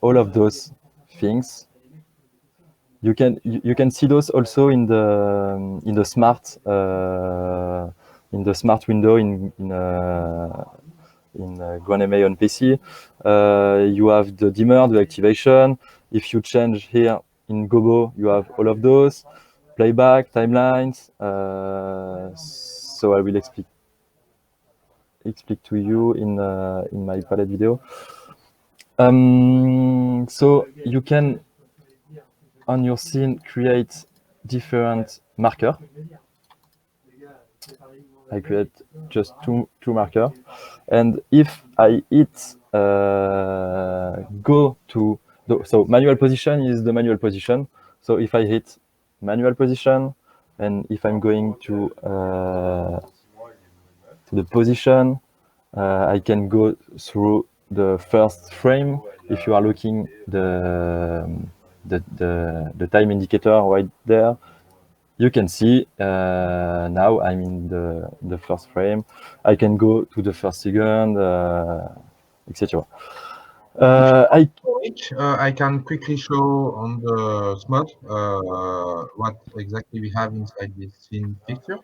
all of those things. You can see those also in the smart window in GoNMA on PC. You have the dimmer, the activation. If you change here in Gobo, you have all of those. Playback, timelines. So I will explain to you in my palette video. So you can, on your scene, create different markers. I create just two markers, and if I hit go to so manual position is the manual position. So if I hit manual position, and if I'm going to the position, I can go through the first frame. If you are looking the time indicator right there, you can see now I'm in the first frame. I can go to the first second, etc. I can quickly show on the SMOD what exactly we have inside this scene picture.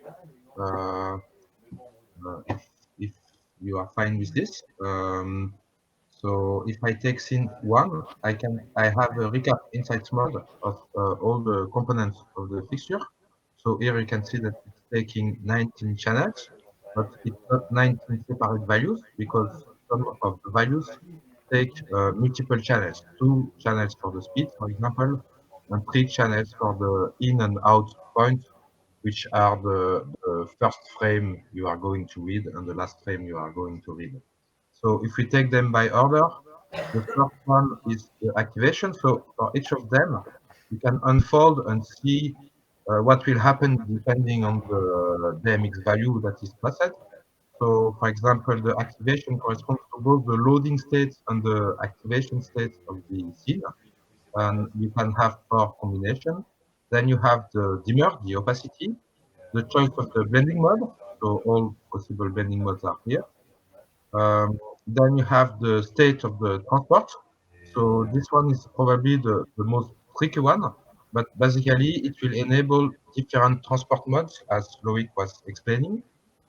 If you are fine with this. So if I take scene 1, I have a recap inside SMOD of all the components of the fixture. So here you can see that it's taking 19 channels, but it's not 19 separate values because some of the values take multiple channels, 2 channels for the speed, for example, and 3 channels for the in and out points, which are the first frame you are going to read and the last frame you are going to read. So if we take them by order, the first one is the activation. So for each of them, you can unfold and see what will happen depending on the DMX value that is passed. So for example, the activation corresponds to both the loading state and the activation state of the scene. And you can have 4 combination. Then you have the dimmer, the opacity, the choice of the blending mode. So all possible blending modes are here. Then you have the state of the transport. So this one is probably the most tricky one, but basically it will enable different transport modes as Loic was explaining.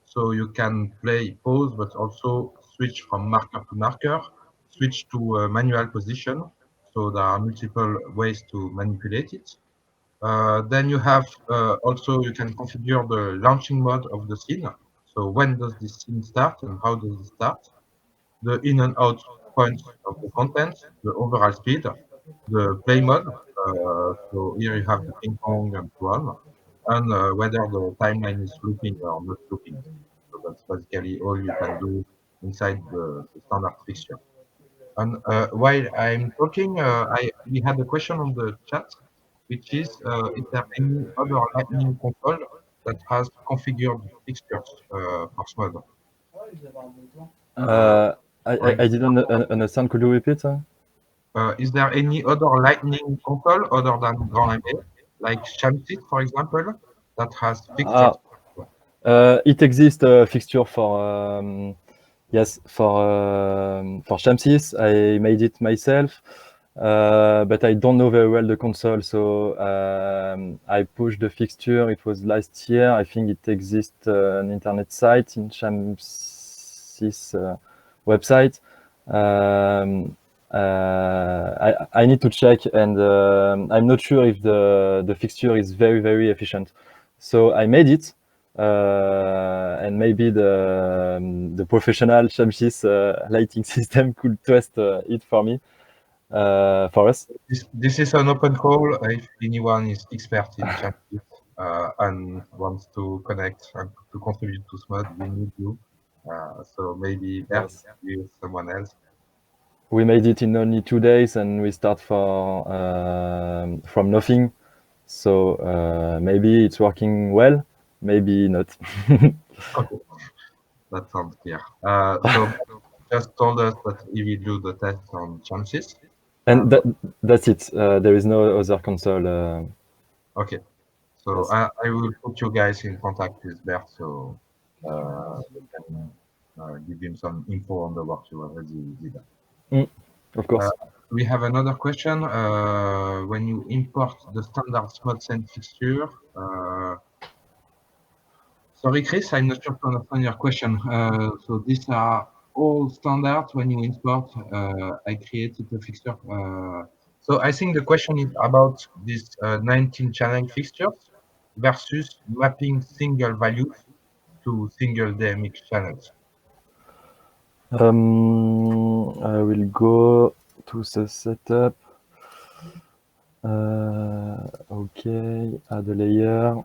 So you can play pause, but also switch from marker to marker, switch to manual position. So there are multiple ways to manipulate it. Then you have also you can configure the launching mode of the scene. So when does this scene start and how does it start? The in and out points of the content, the overall speed, the play mode. So here you have the ping pong and so on, and whether the timeline is looping or not looping. So that's basically all you can do inside the standard fixture. And while I'm talking, we had a question on the chat, which is there any other Lightning console that has configured fixtures for SMOD? Uh, For I didn't understand. Could you repeat? Is there any other Lightning console other than Grand MA, like Shamsit, for example, that has fixtures? It exists a fixture for yes for Shamsis. I made it myself, but I don't know very well the console. So I pushed the fixture. It was last year. I think it exists an internet site in Shamsis website. I need to check, and I'm not sure if the fixture is very efficient. So I made it, and maybe the professional Shamsis lighting system could test it for me, for us. This is an open call. If anyone is expert in Shamsit and wants to connect and to contribute to SMOD, we need you. So maybe Bert Yes. with someone else. We made it in only 2 days, and we start from nothing. So maybe it's working well, maybe not. Okay, that sounds clear. So just told us that he will do the test on Shamsis. And that's it. There is no other console. Okay. So Yes. I will put you guys in contact with Bert so you can give him some info on the work you already did. Of course. We have another question. When you import the standard SmodSense fixture, sorry, Chris, I'm not sure to understand your question. So these are all standards when you import. I created a fixture. So I think the question is about these 19 channel fixtures versus mapping single values to single DMX channels. I will go to the setup. Okay, add a layer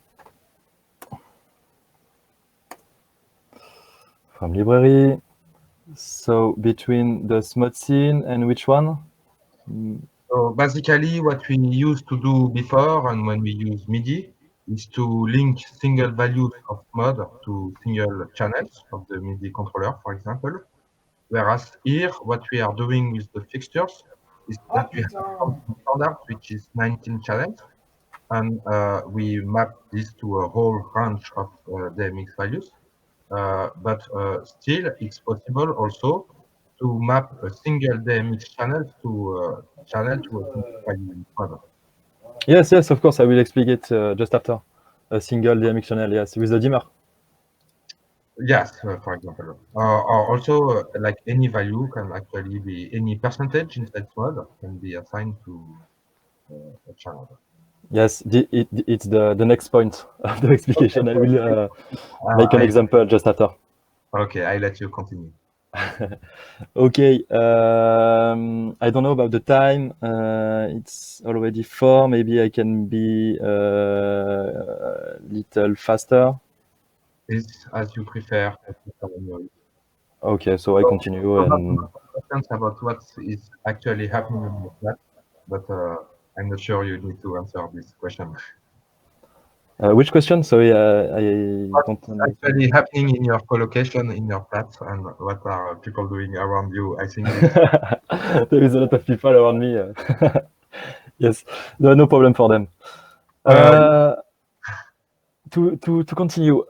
from library. So between the smart scene and which one? So basically what we used to do before and when we use MIDI is to link single values of mode to single channels of the MIDI controller, for example. Whereas here, what we are doing with the fixtures is that we have something standard, which is 19 channels, and we map this to a whole range of DMX values. But still, it's possible also to map a single DMX channel to a single value model. Yes, of course. I will explain it just after. A single DMX channel, yes, with the dimmer. Yes, for example. Or also, like any value can actually be any percentage inside mode can be assigned to a channel. Yes, it's the next point of the explication. I will make an I, example just after. okay, I let you continue. Okay, I don't know about the time. It's already 4. Maybe I can be a little faster. It's as you prefer. Okay, so I continue About and questions about what is actually happening in your flat, but I'm not sure you need to answer this question. which question? Sorry, I don't What's understand. actually happening in your collocation, in your flat, and what are people doing around you? I think this. There is a lot of people around me. Yes, no problem for them. Uh, To continue,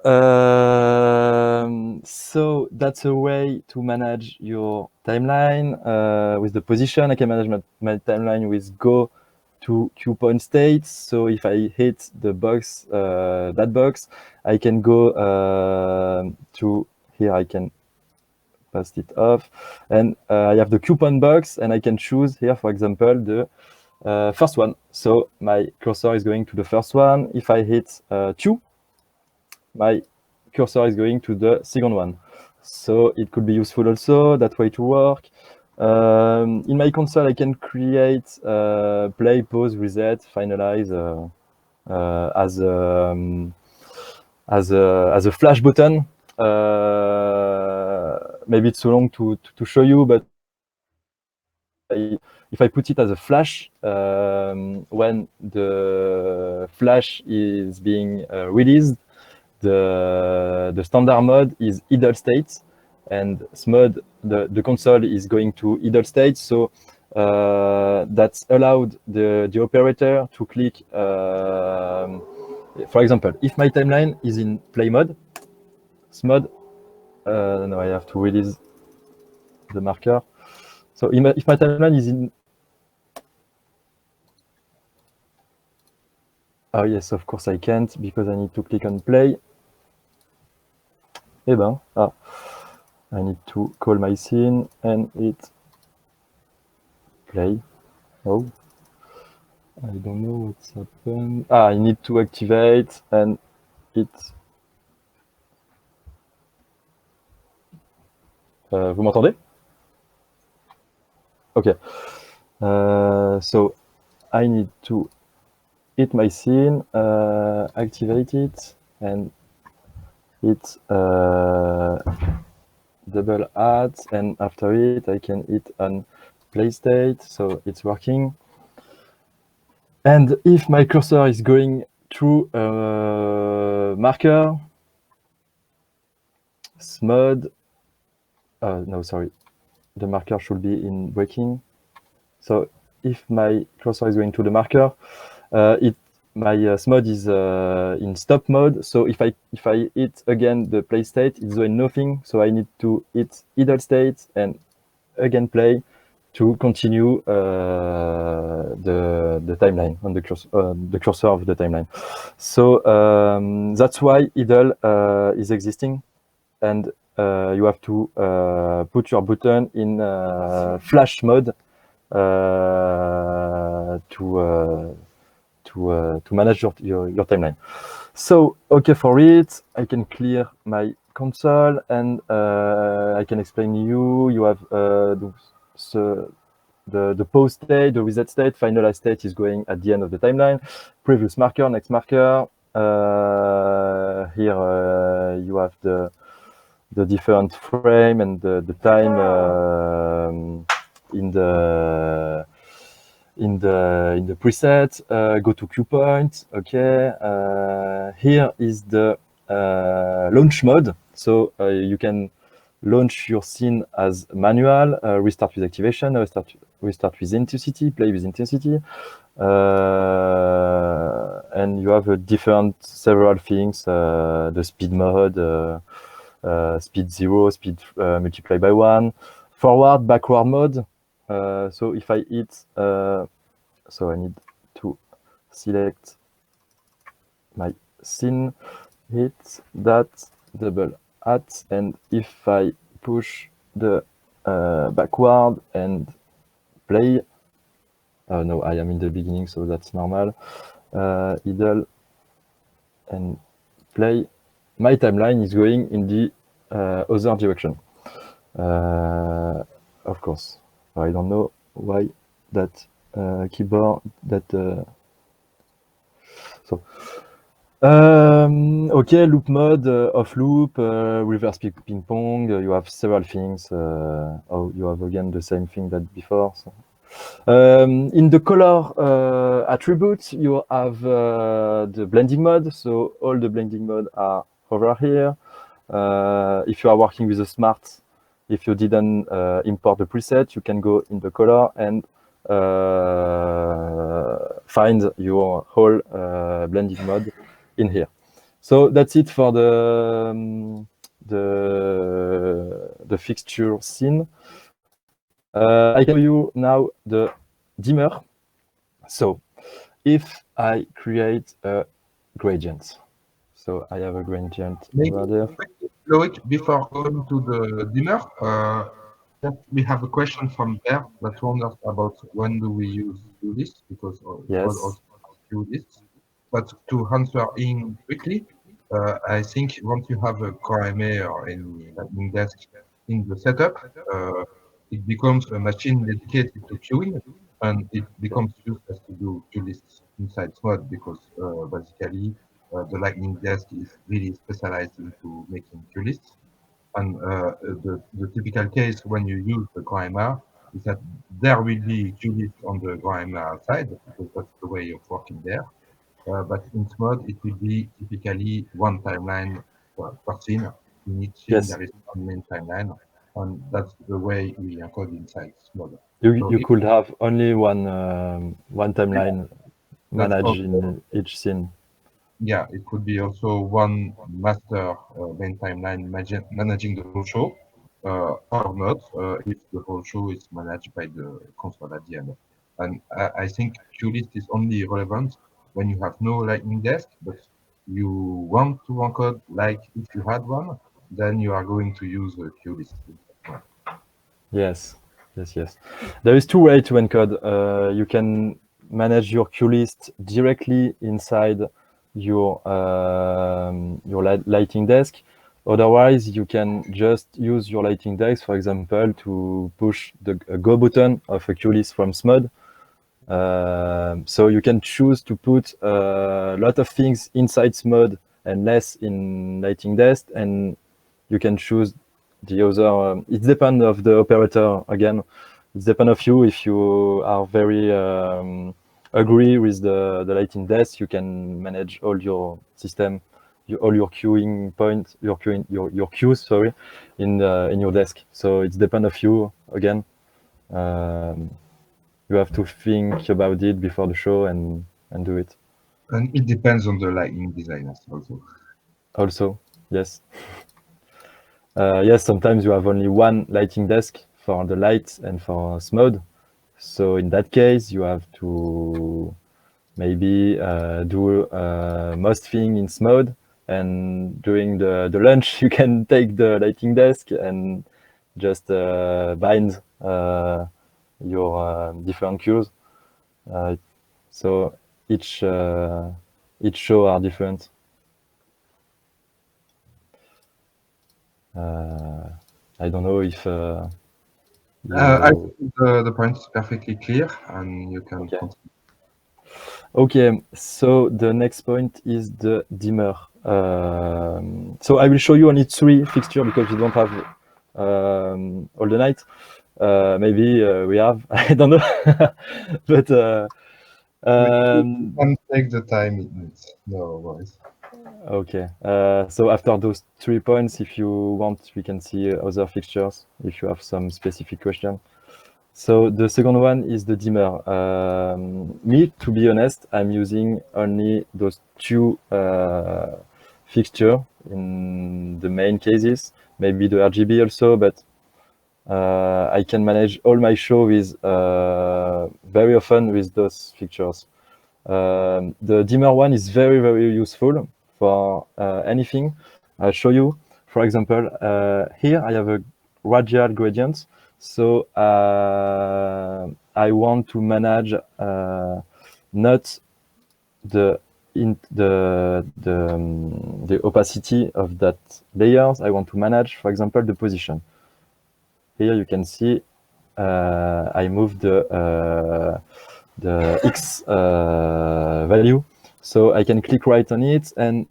so that's a way to manage your timeline with the position. I can manage my timeline with go to queue point states. So if I hit the box, that box, I can go to here. I can pass it off, and I have the coupon box, and I can choose here, for example, the first one. So my cursor is going to the first one. If I hit 2, my cursor is going to the second one. So it could be useful also, that way to work. In my console, I can create play, pause, reset, finalize as a flash button. Maybe it's too long to show you, but if I put it as a flash, when the flash is being released, the standard mode is idle state, and SMOD, the console is going to idle state. So that's allowed the operator to click. For example, if my timeline is in play mode, SMOD, no, I have to release the marker. So if my timeline is in, oh yes, of course I can't because I need to click on play. Eh ben, I need to call my scene and hit play. Oh, I don't know what's happened. I need to activate and hit. Vous m'entendez? Okay. So I need to hit my scene, activate it, and hit double add, and after it I can hit on play state, so it's working. And if my cursor is going through a marker, SMOD, no, sorry, the marker should be in breaking. So if my cursor is going to the marker, my SMOD is in stop mode. So if I hit again the play state, it's doing nothing. So I need to hit idle state and again play to continue the timeline on the cursor of the timeline. So that's why idle is existing, and you have to put your button in flash mode to manage your timeline. So okay for it, I can clear my console and I can explain to you. You have the pause state, the reset state, finalize state is going at the end of the timeline. Previous marker, next marker. Here you have the different frame and the time in the preset. Go to queue point. Okay. Here is the launch mode. So you can launch your scene as manual, restart with activation, restart with intensity, play with intensity. And you have several things, the speed mode, speed 0, speed multiply by 1, forward, backward mode. So if I hit, so I need to select my scene, hit that, double at, and if I push the backward and play, no, I am in the beginning, so that's normal. idle and play, my timeline is going in the other direction. Of course, I don't know why that keyboard that so okay, loop mode, off loop, reverse ping pong. You have several things. Oh, you have again the same thing that before. So. In the color attributes, you have the blending mode. So all the blending mode are over here. If you are working with a smart, if you didn't import the preset, you can go in the color and find your whole blending mode in here. So that's it for the fixture scene. I can show you now the dimmer. So if I create a gradient, so I have a gradient over there. Loic, before going to the dimmer, we have a question from there that wonders about when do we use QList, because Yes. also QList. But to answer in quickly, I think once you have a Core MA or any Lightning Desk in the setup, it becomes a machine dedicated to queuing, and it becomes useless to do QLists inside SMOD because basically the Lightning Desk is really specialized into making QLists. And the typical case when you use the GoMR is that there will be QList on the GoMR side because that's the way of working there. But in SMOD, it will be typically one timeline per scene. In each scene, Yes. there is one main timeline, and that's the way we encode inside SMOD. You could have only one timeline managed in each scene. Yeah, it could be also one master main timeline managing the whole show, or not, if the whole show is managed by the console at the end. And I think QList is only relevant when you have no Lightning Desk, but you want to encode like if you had one, then you are going to use QList. Yes. There is two ways to encode. You can manage your QList directly inside your Lighting Desk. Otherwise, you can just use your Lighting Desk, for example, to push the Go button of a QList from SMOD. So you can choose to put a lot of things inside SMOD and less in Lighting Desk, and you can choose the other. It depends of the operator again. It depends of you. If you are very agree with the Lighting Desk, you can manage all your system, all your queuing points, your queues, sorry, in your desk. So it depends of you again. You have to think about it before the show and do it. And it depends on the lighting designers also. Also, yes. Yes, sometimes you have only one lighting desk for the lights and for SMOD. So in that case, you have to maybe do most thing in SMOD, and during the lunch, you can take the lighting desk and just bind your different queues. So each show are different. I don't know if I think the point is perfectly clear, and you can continue. Okay, so the next point is the dimmer. So I will show you only 3 fixtures because we don't have all the night. Maybe we have, I don't know, but You can take the time it needs. No worries. Okay. So after those 3 points, if you want, we can see other fixtures if you have some specific question. So the second one is the dimmer. Me, to be honest, I'm using only those 2 fixture in the main cases, maybe the RGB also, but I can manage all my show with very often with those fixtures. The dimmer one is very, very useful for anything. I'll show you. For example, here I have a radial gradient. So I want to manage not the opacity of that layers. I want to manage, for example, the position. Here you can see I moved the X value, so I can click right on it and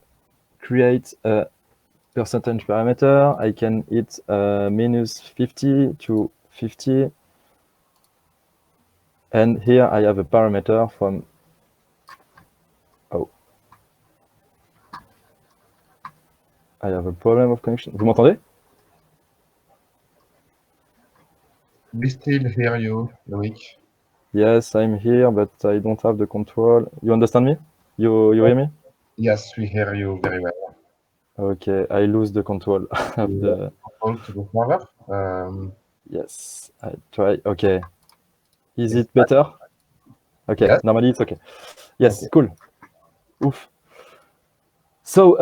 create a percentage parameter. I can hit minus 50 to 50, and here I have a parameter from I have a problem of connection. Vous m'entendez? We still hear you, Loic. Yes, I'm here, but I don't have the control. You understand me? You hear me? Yes, we hear you very well. Okay, I lose the control of You the. control to the server. Yes, I try. Okay, is It's it better? Okay, yes. normally it's okay. Yes, Okay. cool. Oof. So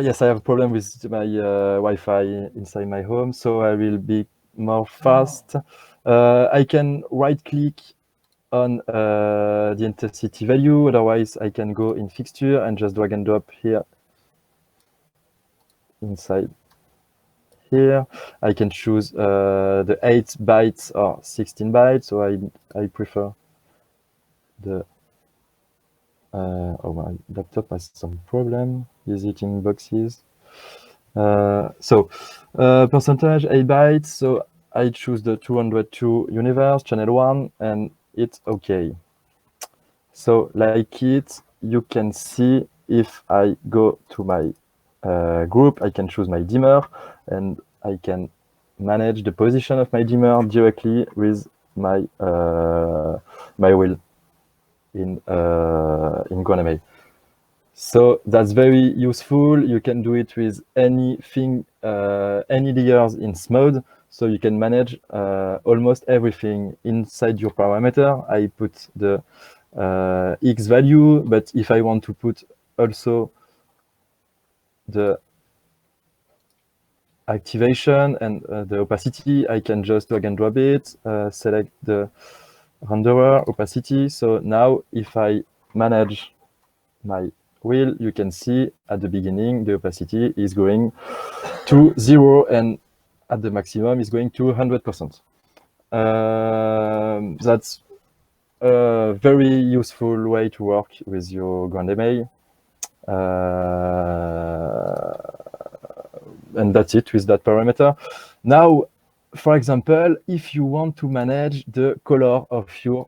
yes, I have a problem with my Wi-Fi inside my home, so I will be more fast. I can right-click on the intensity value. Otherwise, I can go in fixture and just drag and drop here inside here. I can choose the 8 bytes or 16 bytes. So I prefer the. Oh, my laptop has some problem. Is it in boxes? Percentage 8 bytes. So I choose the 202 universe channel 1 and it's okay. So like it, you can see if I go to my group, I can choose my dimmer and I can manage the position of my dimmer directly with my my wheel in GoAnimate. So that's very useful. You can do it with anything, any layers in SMODE. So you can manage almost everything inside your parameter. I put the X value, but if I want to put also the activation and the opacity, I can just drag and drop it, select the renderer opacity. So now if I manage my wheel, you can see at the beginning, the opacity is going to 0 and at the maximum is going to 100%. That's a very useful way to work with your GrandMA. And that's it with that parameter. Now, for example, if you want to manage the color of your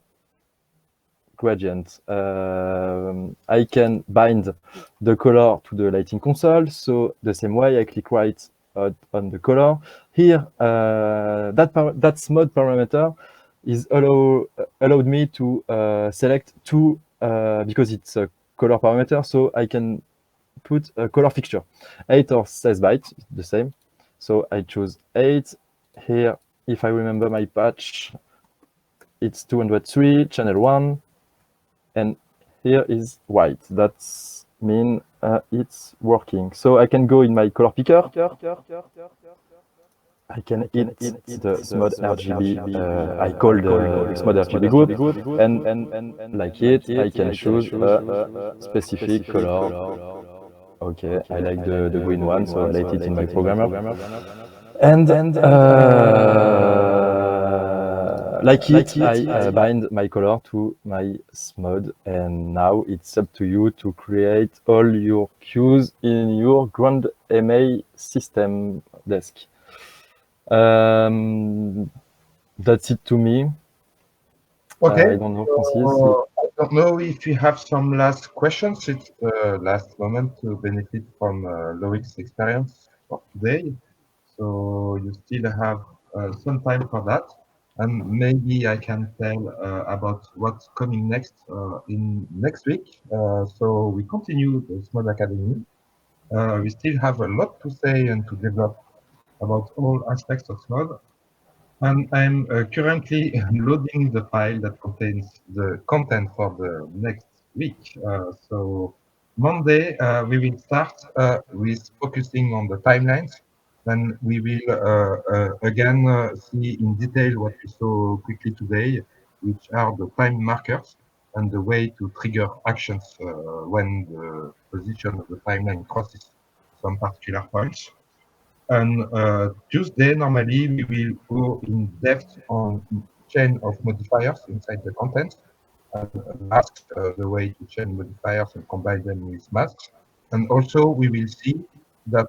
gradient, I can bind the color to the lighting console. So the same way, I click right on the color. Here, that SMODE parameter is allowed me to select two, because it's a color parameter, so I can put a color fixture, 8 or 16 bytes, the same. So I choose 8. Here, if I remember my patch, it's 203, channel 1, and here is white. That's mean it's working. So I can go in my color picker. I can hit the SMODE RGB. I call the SMODE RGB group, and like it, I can choose a specific color. Okay, I like the green one, so I light it in my programmer. And like it, I bind my color to my SMODE, and now it's up to you to create all your cues in your GrandMA system desk. That's it to me. Okay. I don't know, Francis. I don't know if you have some last questions. It's the last moment to benefit from Loic's experience for today. So you still have some time for that. And maybe I can tell about what's coming next in next week. So we continue the Small Academy. We still have a lot to say and to develop about all aspects of SMOD. And I'm currently loading the file that contains the content for the next week. So Monday, we will start with focusing on the timelines. Then we will again see in detail what we saw quickly today, which are the time markers. and the way to trigger actions when the position of the timeline crosses some particular points. And Tuesday, normally, we will go in depth on chain of modifiers inside the content, and masks, the way to chain modifiers and combine them with masks. And also, we will see that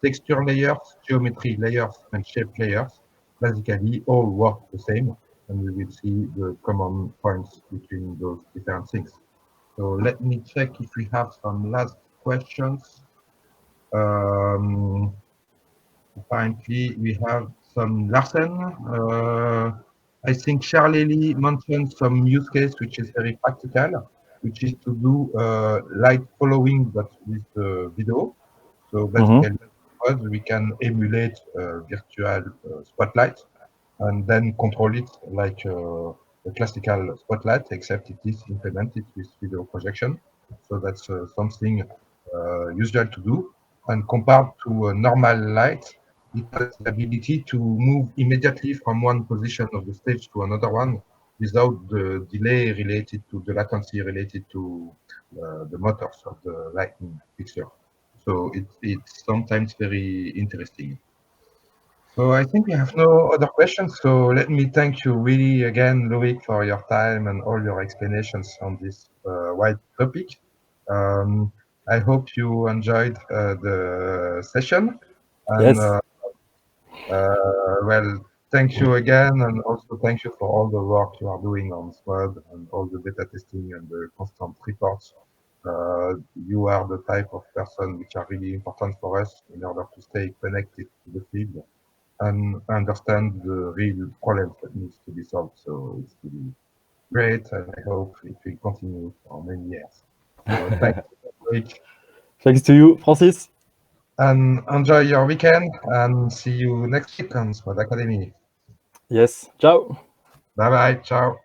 texture layers, geometry layers, and shape layers basically all work the same, and we will see the common points between those different things. So let me check if we have some last questions. Apparently, we have some Larsen. I think Charlie mentioned some use case which is very practical, which is to do light following but with the video. So basically, we can emulate virtual spotlight and then control it like a classical spotlight, except it is implemented with video projection. So that's something usual to do. And compared to a normal light, it has the ability to move immediately from one position of the stage to another one without the delay related to the latency related to the motors of the lightning fixture. So it's sometimes very interesting. So I think we have no other questions. So let me thank you really again, Loic, for your time and all your explanations on this wide topic. I hope you enjoyed the session. And Yes. well, thank you again, and also thank you for all the work you are doing on SWOD and all the beta testing and the constant reports. You are the type of person which are really important for us in order to stay connected to the field and understand the real problems that needs to be solved. So it's really great, and I hope it will continue for many years. So thanks, Loic, Thanks to you, Francis. and enjoy your weekend, and see you next week on SWOD Academy. Yes. Ciao. Bye bye, ciao.